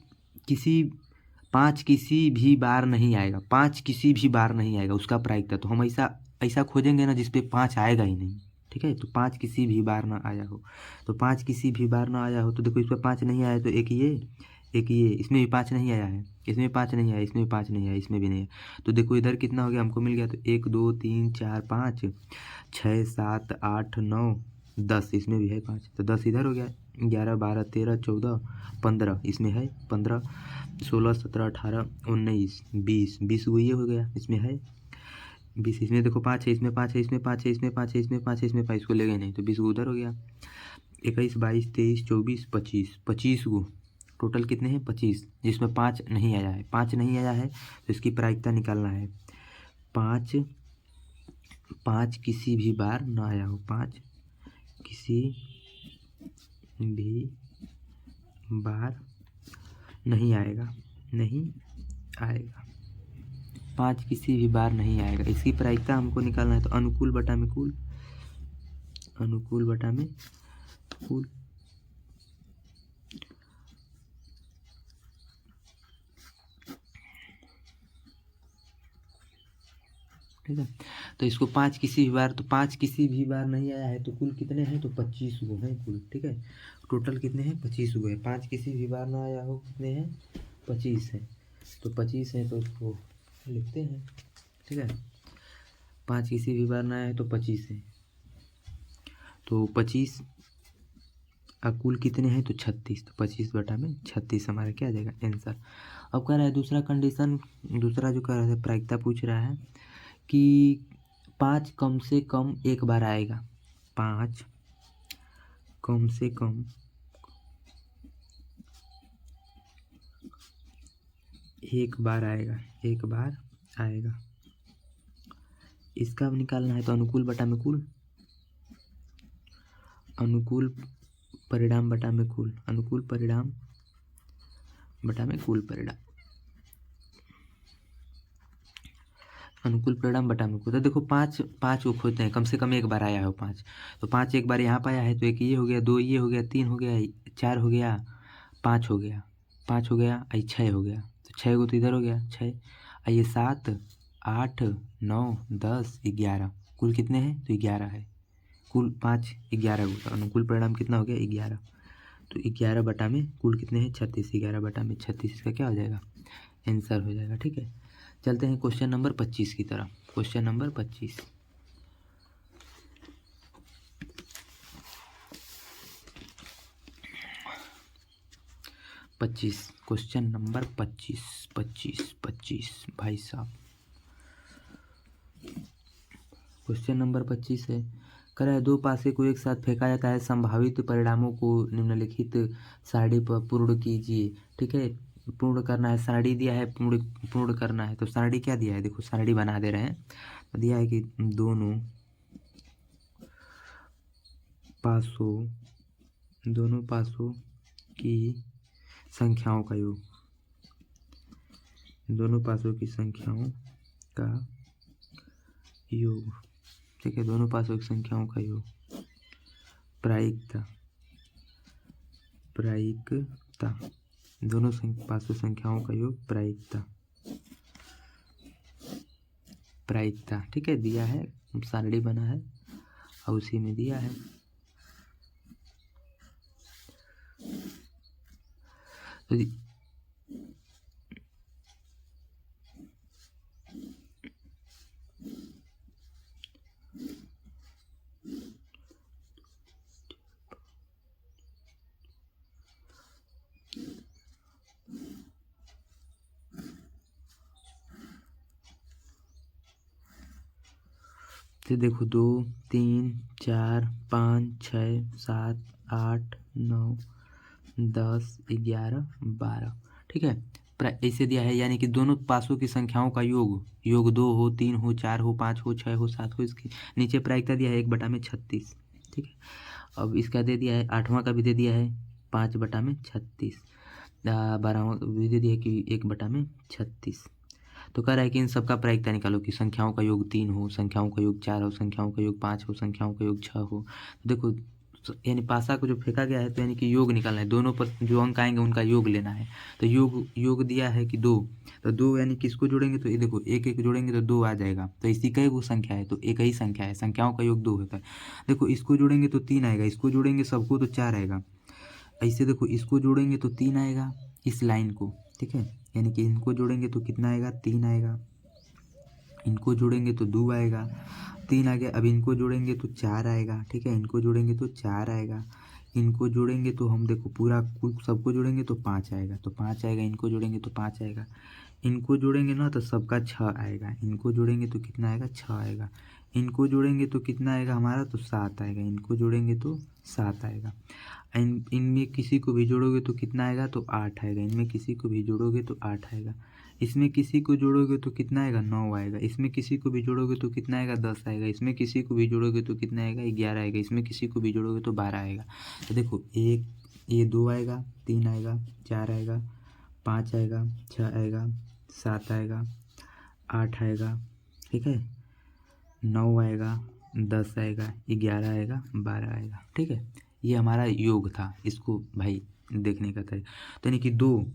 5 किसी भी बार नहीं आएगा, 5 किसी भी बार नहीं आएगा उसका प्रायिकता। तो हम ऐसा खोजेंगे ना जिसपे 5 आएगा ही नहीं। ठीक है, तो 5 किसी भी बार ना आया हो, तो 5 किसी भी बार ना आया हो, तो देखो इस पर 5 नहीं आया, तो एक ये, इसमें भी 5 नहीं आया है, इसमें 5 नहीं आया, इसमें 5 नहीं आया, इसमें भी नहीं है। तो देखो इधर कितना हो गया, हमको मिल गया। तो 1 2 3 4 5 6 7 8 9 10, इसमें भी है 5, तो 10 इधर हो गया। 11 12 13 14 15, इसमें है 15 16 17 18 19 20 20 वो ये हो गया, इसमें है 20। इसमें देखो 5 है, इसमें 5 है, इसमें 5 है, इसमें 5 है, इसमें 5 है, इसमें 5 को ले गए नहीं, तो 20 गो उधर हो गया। 21 22 23 24 25, 25 गो टोटल कितने हैं, 25, जिसमें 5 नहीं आया है। 5 नहीं आया है तो इसकी प्रायिकता निकालना है। 5 किसी भी बार ना आया हो, 5 किसी भी बार नहीं आएगा, नहीं आएगा, 5 किसी भी बार नहीं आएगा। इसकी प्रायिकता हमको निकालना है। तो अनुकूल बटा में कुल, अनुकूल बटा में कुल, ठीक है। तो इसको 5 किसी भी बार, तो 5 किसी भी बार नहीं आया है, तो कुल कितने हैं, तो 25 गो हैं कुल। ठीक है, टोटल कितने हैं, 25 गो है। 5 किसी भी बार ना आया हो, कितने हैं, 25 है। तो 25 है तो उसको लिखते हैं। ठीक है, 5 किसी भी बार ना आया है तो 25 है, तो 25 अब कुल कितने हैं, तो 36। तो 25 बटा में 36 हमारा क्या आ जाएगा, आंसर। अब कह रहा है दूसरा कंडीशन, दूसरा जो कह रहा है प्रायिकता पूछ रहा है कि 5 कम से कम एक बार आएगा, 5 कम से कम एक बार आएगा, एक बार आएगा। इसका अब निकालना है। तो अनुकूल बटा में कुल, अनुकूल परिणाम बटा में कुल, अनुकूल परिणाम बटा में कुल परिणाम, अनुकूल अनुकूल परिणाम बटा में तो देखो 5 5 को खोजते हैं, कम से कम एक बार आया हो 5, तो 5 एक बार यहाँ पर आया है तो एक ये हो गया, 2 ये हो गया, 3 हो गया, 4 हो गया, 5 हो गया, 5 हो गया, 6 हो गया, तो 6 को तो इधर हो गया 6, ये 7 8 9 10 11, कुल कितने हैं तो 11 है, कुल 5 11 को अनुकूल परिणाम कितना हो गया 11, तो 11 बटा में कुल कितने हैं 36, 11 बटा में 36 इसका क्या हो जाएगा आंसर हो जाएगा। ठीक है, चलते हैं क्वेश्चन नंबर 25 की तरफ। क्वेश्चन नंबर 25, क्वेश्चन नंबर 25 भाई साहब, क्वेश्चन नंबर 25 है, कह रहा है 2 पासे को एक साथ फेंका जाता है, संभावित परिणामों को निम्नलिखित सारणी पर पूर्ण कीजिए। ठीक है, पूर्ण करना है, सारणी दिया है, पूर्ण करना है, तो सारणी क्या दिया है, देखो सारणी बना दे रहे हैं, तो दिया है कि दोनों पासों की संख्याओं का योग, दोनों पासों की संख्याओं का योग, ठीक है, दोनों पासों की संख्याओं का योग, प्रायिकता, दोनों पासों संख्याओं का योग प्रायिकता। ठीक है, दिया है, सारणी बना है और उसी में दिया है। तो देखो 2 3 4 5 6 7 8 9 10 11 12। ठीक है, ऐसे दिया है, यानी कि दोनों पासों की संख्याओं का योग 2 हो, 3 हो, 4 हो, 5 हो, 6 हो, 7 हो, इसकी नीचे प्रायिकता दिया है 1/36। ठीक है, अब इसका दे दिया है 8वां का भी दे दिया है 5/36, 12वां भी दे दिया है कि 1/36। तो कह रहा है कि इन सबका प्रायिकता निकालो कि संख्याओं का योग 3 हो, संख्याओं का योग 4 हो, संख्याओं का योग 5 हो, संख्याओं का योग 6 हो। देखो यानी पासा को जो फेंका गया है तो यानी कि योग निकालना है, दोनों पर जो अंक आएंगे उनका योग लेना है। तो योग दिया है कि 2, तो 2 यानी किसको जोड़ेंगे, तो ये देखो एक एक जोड़ेंगे तो 2 आ जाएगा, तो इसी का वो संख्या है तो एक ही संख्या है, संख्याओं का योग 2 होता है। देखो इसको जोड़ेंगे तो 3 आएगा, इसको जोड़ेंगे सबको तो 4 आएगा, ऐसे देखो इसको जोड़ेंगे तो 3 आएगा इस लाइन को। ठीक है, यानी कि इनको जोड़ेंगे तो कितना आएगा 3 आएगा, इनको जोड़ेंगे तो 2 आएगा, 3 आ गया, अब इनको जोड़ेंगे तो 4 आएगा। ठीक है, इनको जोड़ेंगे तो 4 आएगा, इनको जोड़ेंगे तो हम देखो पूरा सबको जोड़ेंगे तो 5 आएगा, तो 5 आएगा, इनको जोड़ेंगे तो 5 आएगा, इनको जोड़ेंगे ना तो सबका 6 आएगा, इनको जोड़ेंगे तो कितना आएगा 6 आएगा, इनको जोड़ेंगे तो कितना आएगा हमारा तो 7 आएगा, इनको जोड़ेंगे तो 7 आएगा, इनमें किसी को भी जोड़ोगे तो कितना आएगा तो 8 आएगा, इनमें किसी को भी जोड़ोगे तो 8 आएगा, इसमें किसी को जोड़ोगे तो कितना आएगा 9 आएगा, इसमें किसी को भी जोड़ोगे तो कितना आएगा 10 आएगा, इसमें किसी को भी जोड़ोगे तो कितना आएगा 11 आएगा, इसमें किसी को भी जोड़ोगे तो 12 आएगा। तो देखो ये 2 आएगा, 3 आएगा, 4 आएगा, 5 आएगा, 6 आएगा, 7 आएगा, 8 आएगा, ठीक है, 9 आएगा, 10 आएगा, 11 आएगा, 12 आएगा। ठीक है, ये हमारा योग था, इसको भाई देखने का तरीका। तो यानी कि 2,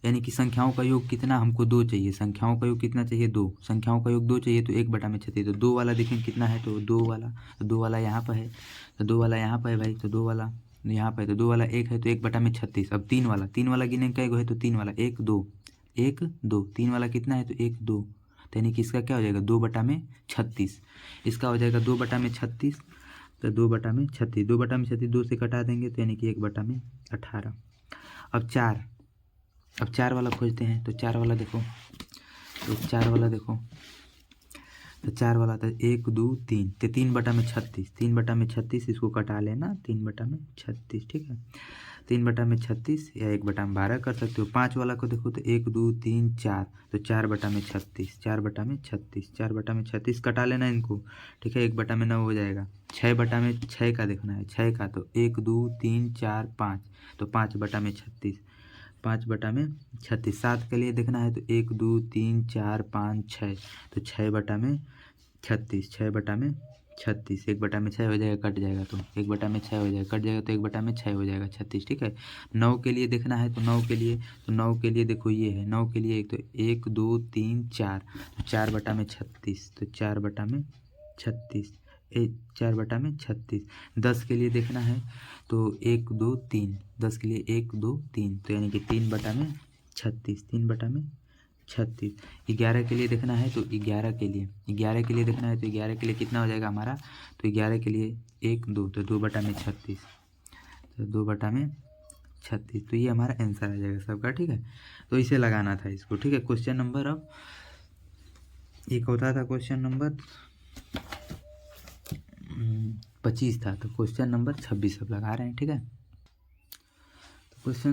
यानी कि संख्याओं का योग कितना हमको 2 चाहिए, संख्याओं का योग कितना चाहिए 2, संख्याओं का योग 2 चाहिए तो 1/36, तो 2 वाला देखें कितना है तो 2 वाला, तो 2 वाला यहाँ पर है, तो 2 वाला यहाँ पर है भाई, तो 2 वाला यहाँ पर है, तो 2 वाला 1 है तो 1/36। अब 3 वाला गिने कै गो है तो 3 वाला 1 2 1 2, 3 वाला कितना है तो 1 2, तो यानी कि इसका क्या हो जाएगा 2/36, इसका हो जाएगा 2/36, तो 2/36, 2/36 2 से कटा देंगे तो यानी कि 1/18। अब 4 वाला खोजते हैं, तो 4 वाला देखो, तो 4 वाला देखो, तो 4 वाला था 1 2 3, तो 3/36, 3/36 इसको कटा लेना 3/36। ठीक है, 3/36 या 1/12 कर सकते हो। 5 वाला को देखो तो 1 2 3 4, तो 4/36, 4/36, 4/36 कटा लेना इनको। ठीक है, 1/9 हो जाएगा। 6 का देखना है, 6 का तो 1 2 3 4 5, तो 5/36, 5/36। 7 के लिए देखना है तो 1 2 3 4 5 6, तो 6/36, 6/36, 1/6 हो जाएगा, कट जाएगा तो 1/6 हो जाएगा, कट जाएगा तो 1/6 हो जाएगा 36, ठीक है। 9 के लिए देखना है तो 9 के लिए, देखो ये है 9 के लिए, एक तो 1 2 3 4, तो 4/36, तो 4/36, 4/36। 10 के लिए देखना है तो 1 2 3, 10 के लिए 1 2 3, तो यानी कि 3/36, 3/36। 11 के लिए देखना है तो 11 के लिए देखना है तो 11 के लिए कितना हो जाएगा हमारा, तो 11 के लिए 1 2, तो 2/36, तो 2/36, तो ये हमारा आंसर आ जाएगा सबका, ठीक है। तो इसे लगाना था इसको, ठीक है। क्वेश्चन नंबर, अब एक होता था क्वेश्चन नंबर 25 था, तो क्वेश्चन नंबर 26 अब लगा रहे हैं, ठीक है। क्वेश्चन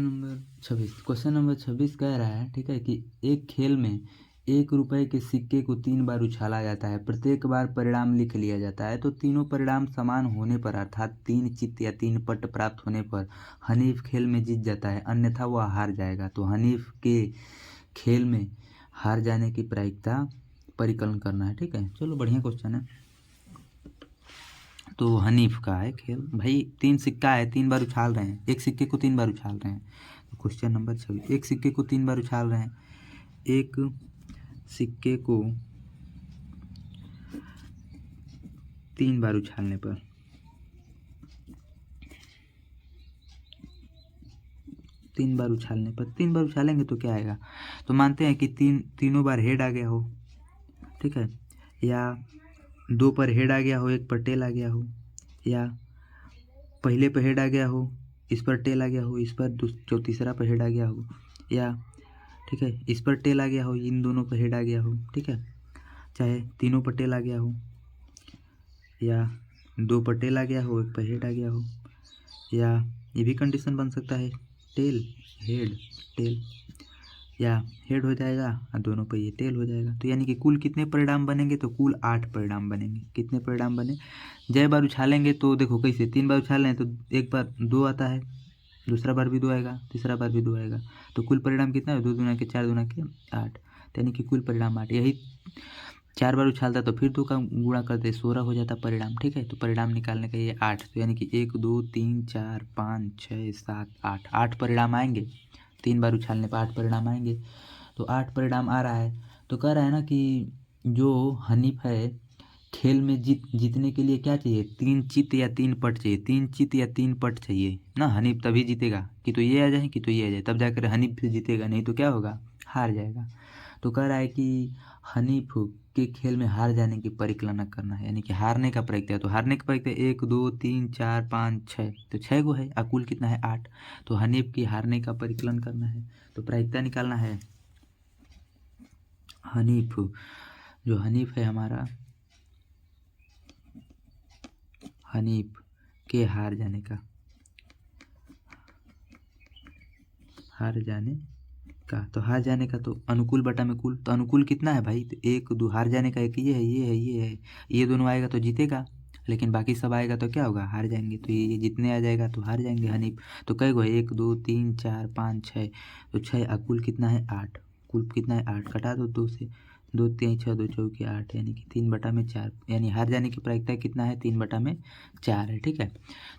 नंबर 26 कह रहा है, ठीक है, कि एक खेल में 1 रुपये के सिक्के को 3 बार उछाला जाता है, प्रत्येक बार परिणाम लिख लिया जाता है, तो तीनों परिणाम समान होने पर अर्थात 3 चित्त या 3 पट प्राप्त होने पर हनीफ खेल में जीत जाता है, अन्यथा वह हार जाएगा। तो हनीफ के खेल में हार जाने की प्रायिकता परिकलन करना है, ठीक है। चलो बढ़िया क्वेश्चन है। तो हनीफ का है खेल, भाई 3 सिक्का है, 3 बार उछाल रहे हैं, एक सिक्के को 3 बार उछाल रहे हैं। तो क्वेश्चन नंबर 26, एक सिक्के को 3 बार उछाल रहे हैं, एक सिक्के को 3 बार उछालने पर, 3 बार उछालेंगे तो क्या आएगा, तो मानते हैं कि तीनों बार हेड आ गया हो, ठीक है, या 2 पर हेड आ गया हो, 1 पर टेल आ गया हो, या पहले पर हेड आ गया हो, इस पर टेल आ गया हो, इस पर तीसरा पर हेड आ गया हो, या ठीक है इस पर टेल आ गया हो, इन दोनों पर हेड आ गया हो, ठीक है, चाहे तीनों पर टेल आ गया हो, या 2 पर टेल आ गया हो, 1 पर हेड आ गया हो, या ये भी कंडीशन बन सकता है टेल हेड टेल, या हेड हो जाएगा और दोनों पर ये टेल हो जाएगा। तो यानी कि कुल कितने परिणाम बनेंगे, तो कुल 8 परिणाम बनेंगे। कितने परिणाम बने, जय बार उछालेंगे तो देखो कैसे, 3 बार उछालें तो एक बार 2 आता है, दूसरा बार भी 2 आएगा, तीसरा बार भी 2 आएगा, तो कुल परिणाम कितना है, 2 दूना के 4 दूना के 8, यानी कि कुल परिणाम 8। यही 4 बार उछालता तो फिर 2 का गुणा करते 16 हो जाता परिणाम, ठीक है। तो परिणाम निकालने का ये 8, तो यानी कि 1 2 3 4 5 6 7 8 परिणाम आएंगे, 3 बार उछालने पर 8 परिणाम आएंगे। तो 8 परिणाम आ रहा है, तो कह रहा है ना कि जो हनीफ है खेल में जीतने के लिए क्या चाहिए, 3 चित्त या 3 पट चाहिए, 3 चित्त या 3 पट चाहिए ना, हनीफ तभी जीतेगा, कि तो ये आ जाए कि तो ये आ जाए, तब जाकर हनीफ फिर जीतेगा, नहीं तो क्या होगा, हार जाएगा। तो कह रहा है कि हनीफ के खेल में हार जाने की परिकलन करना है, यानी कि हारने का प्रायिकता है, तो हारने का प्रायिकता 1 2 3 4 5 6, तो 6 को है, कुल कितना है 8, तो हनीफ की हारने का परिकलन करना है, तो प्रायिकता निकालना है हनीफ, जो हनीफ है हमारा, हनीफ के हार जाने का तो हार जाने का तो अनुकूल बटा में कुल, तो अनुकूल कितना है भाई, तो 1 2, हार जाने का एक ये है, ये दोनों आएगा तो जीतेगा, लेकिन बाकी सब आएगा तो क्या होगा, हार जाएंगे, तो ये जितने आ जाएगा तो हार जाएंगे हनीफ। तो कई गो 1 2 3 4 5 6, तो 6 कुल कितना है 8, कुल कितना है 8, कटा दो 2 से, 2 3 6 2 चौके 8, यानी कि 3/4, यानी हार जाने की प्रायिकता कितना है, 3/4 है, ठीक है।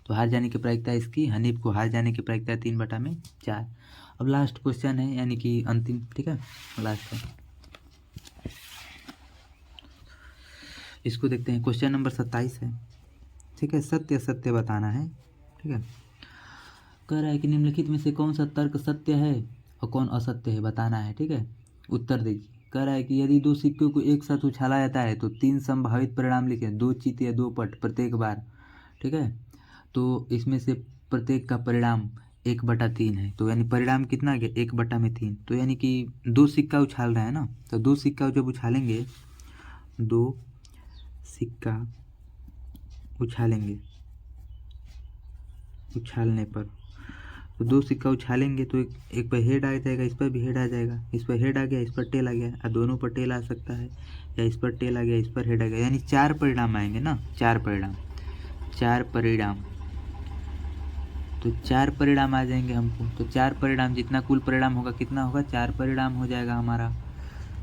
तो हार जाने की प्रायिकता इसकी, हनीफ को हार जाने की प्रायिकता 3/4। अब लास्ट क्वेश्चन है, यानी कि अंतिम, ठीक है, लास्ट है, इसको देखते हैं। क्वेश्चन नंबर 27 है, ठीक है, सत्य सत्य बताना है, ठीक है। कह रहा है कि निम्नलिखित में से कौन सा तर्क सत्य है और कौन असत्य है बताना है, ठीक है। उत्तर देखिए, कह रहा है कि यदि 2 सिक्कों को एक साथ उछाला जाता है तो 3 संभावित परिणाम लिखें, 2 चित्त या 2 पट प्रत्येक बार, ठीक है। तो इसमें से प्रत्येक का परिणाम 1/3 है, तो यानी परिणाम कितना आ गया 1/3, तो यानी कि 2 सिक्का उछाल रहे हैं ना, तो 2 सिक्का जब उछालेंगे, 2 सिक्का उछालने पर, तो 2 सिक्का उछालेंगे तो एक पर हेड आ जाएगा, इस पर भी हेड आ जाएगा, इस पर हेड आ गया, इस पर टेल आ गया, और दोनों पर टेल आ सकता है, या इस पर टेल आ गया, इस पर हेड आ गया, यानी 4 परिणाम आएंगे ना, 4 परिणाम तो 4 परिणाम आ जाएंगे हमको। तो 4 परिणाम, जितना कुल परिणाम होगा कितना होगा, 4 परिणाम हो जाएगा हमारा।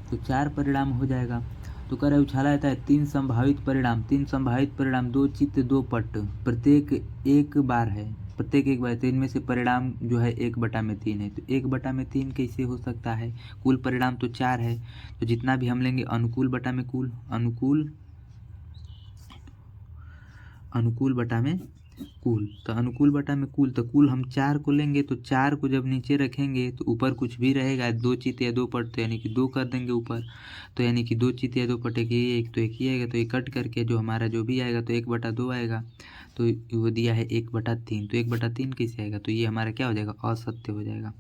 तो 4 परिणाम हो जाएगा। तो कह रहा है उछाला जाता है 3 संभावित परिणाम, 3 संभावित परिणाम, 2 चित्त 2 पट, प्रत्येक एक बार है, प्रत्येक एक बार। तो इनमें से परिणाम जो है 1/3 है। तो 1/3 कैसे हो सकता है, कुल परिणाम तो 4 है, तो जितना भी हम लेंगे अनुकूल बटा में कुल, अनुकूल बटा में कुल। तो अनुकूल बटा में कुल, तो कुल हम 4 को लेंगे, तो 4 को जब नीचे रखेंगे तो ऊपर कुछ भी रहेगा, 2 चित्त या 2 पट, तो यानी कि 2 कर देंगे ऊपर। तो यानी कि 2 चित्त या 2 पट, एक तो एक ही आएगा, तो ये कट करके जो हमारा जो भी आएगा तो 1/2 आएगा। तो वो दिया है 1/3, तो 1/3 कैसे आएगा, तो ये हमारा क्या हो जाएगा, असत्य हो जाएगा,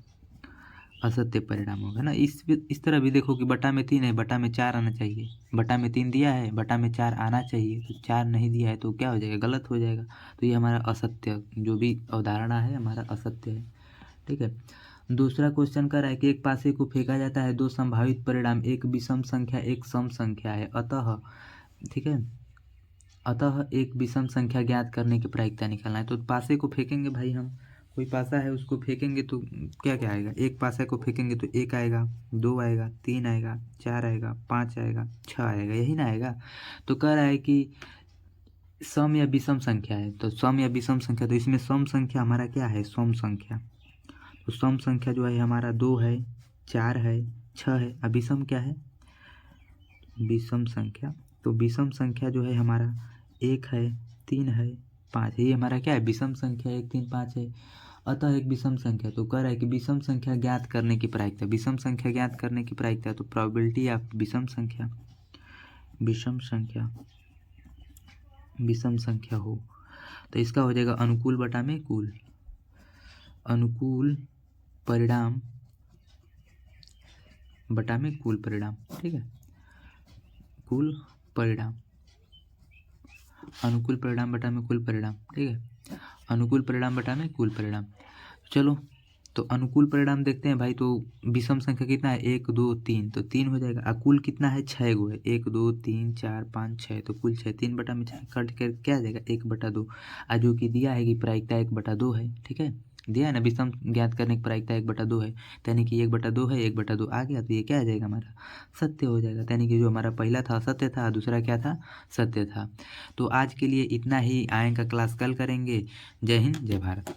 असत्य परिणाम होगा ना। इस तरह भी देखो कि बटा में 3 है, बटा में 4 आना चाहिए, बटा में 3 दिया है, बटा में 4 आना चाहिए, तो 4 नहीं दिया है तो क्या हो जाएगा, गलत हो जाएगा। तो ये हमारा असत्य, जो भी अवधारणा है हमारा असत्य है। ठीक है। दूसरा क्वेश्चन कर रहा है कि एक पासे को फेंका जाता है, 2 संभावित परिणाम, एक विषम संख्या एक सम संख्या है, अतः, ठीक है, अतः एक विषम संख्या ज्ञात करने की प्रायिकता निकालना है। तो पासे को फेंकेंगे भाई, हम कोई पासा है उसको फेंकेंगे तो क्या क्या आएगा, एक पासे को फेंकेंगे तो 1 आएगा, 2 आएगा, 3 आएगा, 4 आएगा, 5 आएगा, 6 आएगा, यही ना आएगा। तो कह रहा है कि सम या विषम संख्या है, तो सम या विषम संख्या, तो इसमें सम संख्या हमारा क्या है, सम संख्या। तो सम संख्या जो है हमारा 2 है, 4 है, 6 है। अब विषम क्या है, विषम संख्या। तो विषम संख्या जो है हमारा 1 है, 3 है, 5 है। ये हमारा क्या है, विषम संख्या 1 3 5 है, अतः एक विषम संख्या। तो कह रहा है कि विषम संख्या ज्ञात करने की प्रायिकता, विषम संख्या ज्ञात करने की प्रायिकता, तो प्रोबेबिलिटी ऑफ विषम संख्या, विषम संख्या, विषम संख्या हो, तो इसका हो जाएगा अनुकूल बटा में कुल, अनुकूल परिणाम बटा में कुल परिणाम। ठीक है, कुल परिणाम, अनुकूल परिणाम बटा में कुल परिणाम। ठीक है, अनुकूल परिणाम बटा में कुल परिणाम। चलो, तो अनुकूल परिणाम देखते हैं भाई। तो विषम संख्या कितना है, 1 2 3, तो 3 हो जाएगा। कुल कितना है, 6 गो है, 1 2 3 4 5 6, तो कुल 6, 3/6 कट कर क्या आ जाएगा, 1/2। आज जो कि दिया है कि प्रायिकता 1/2 है। ठीक है, दिया है ना, विषम ज्ञात करने की प्रायिकता 1/2 है, यानी कि 1/2 है, 1/2 आ गया, तो ये क्या आ जाएगा हमारा, सत्य हो जाएगा। यानी कि जो हमारा पहला था असत्य था, दूसरा क्या था, सत्य था। तो आज के लिए इतना ही, आए का क्लास कल करेंगे। जय हिंद, जय भारत।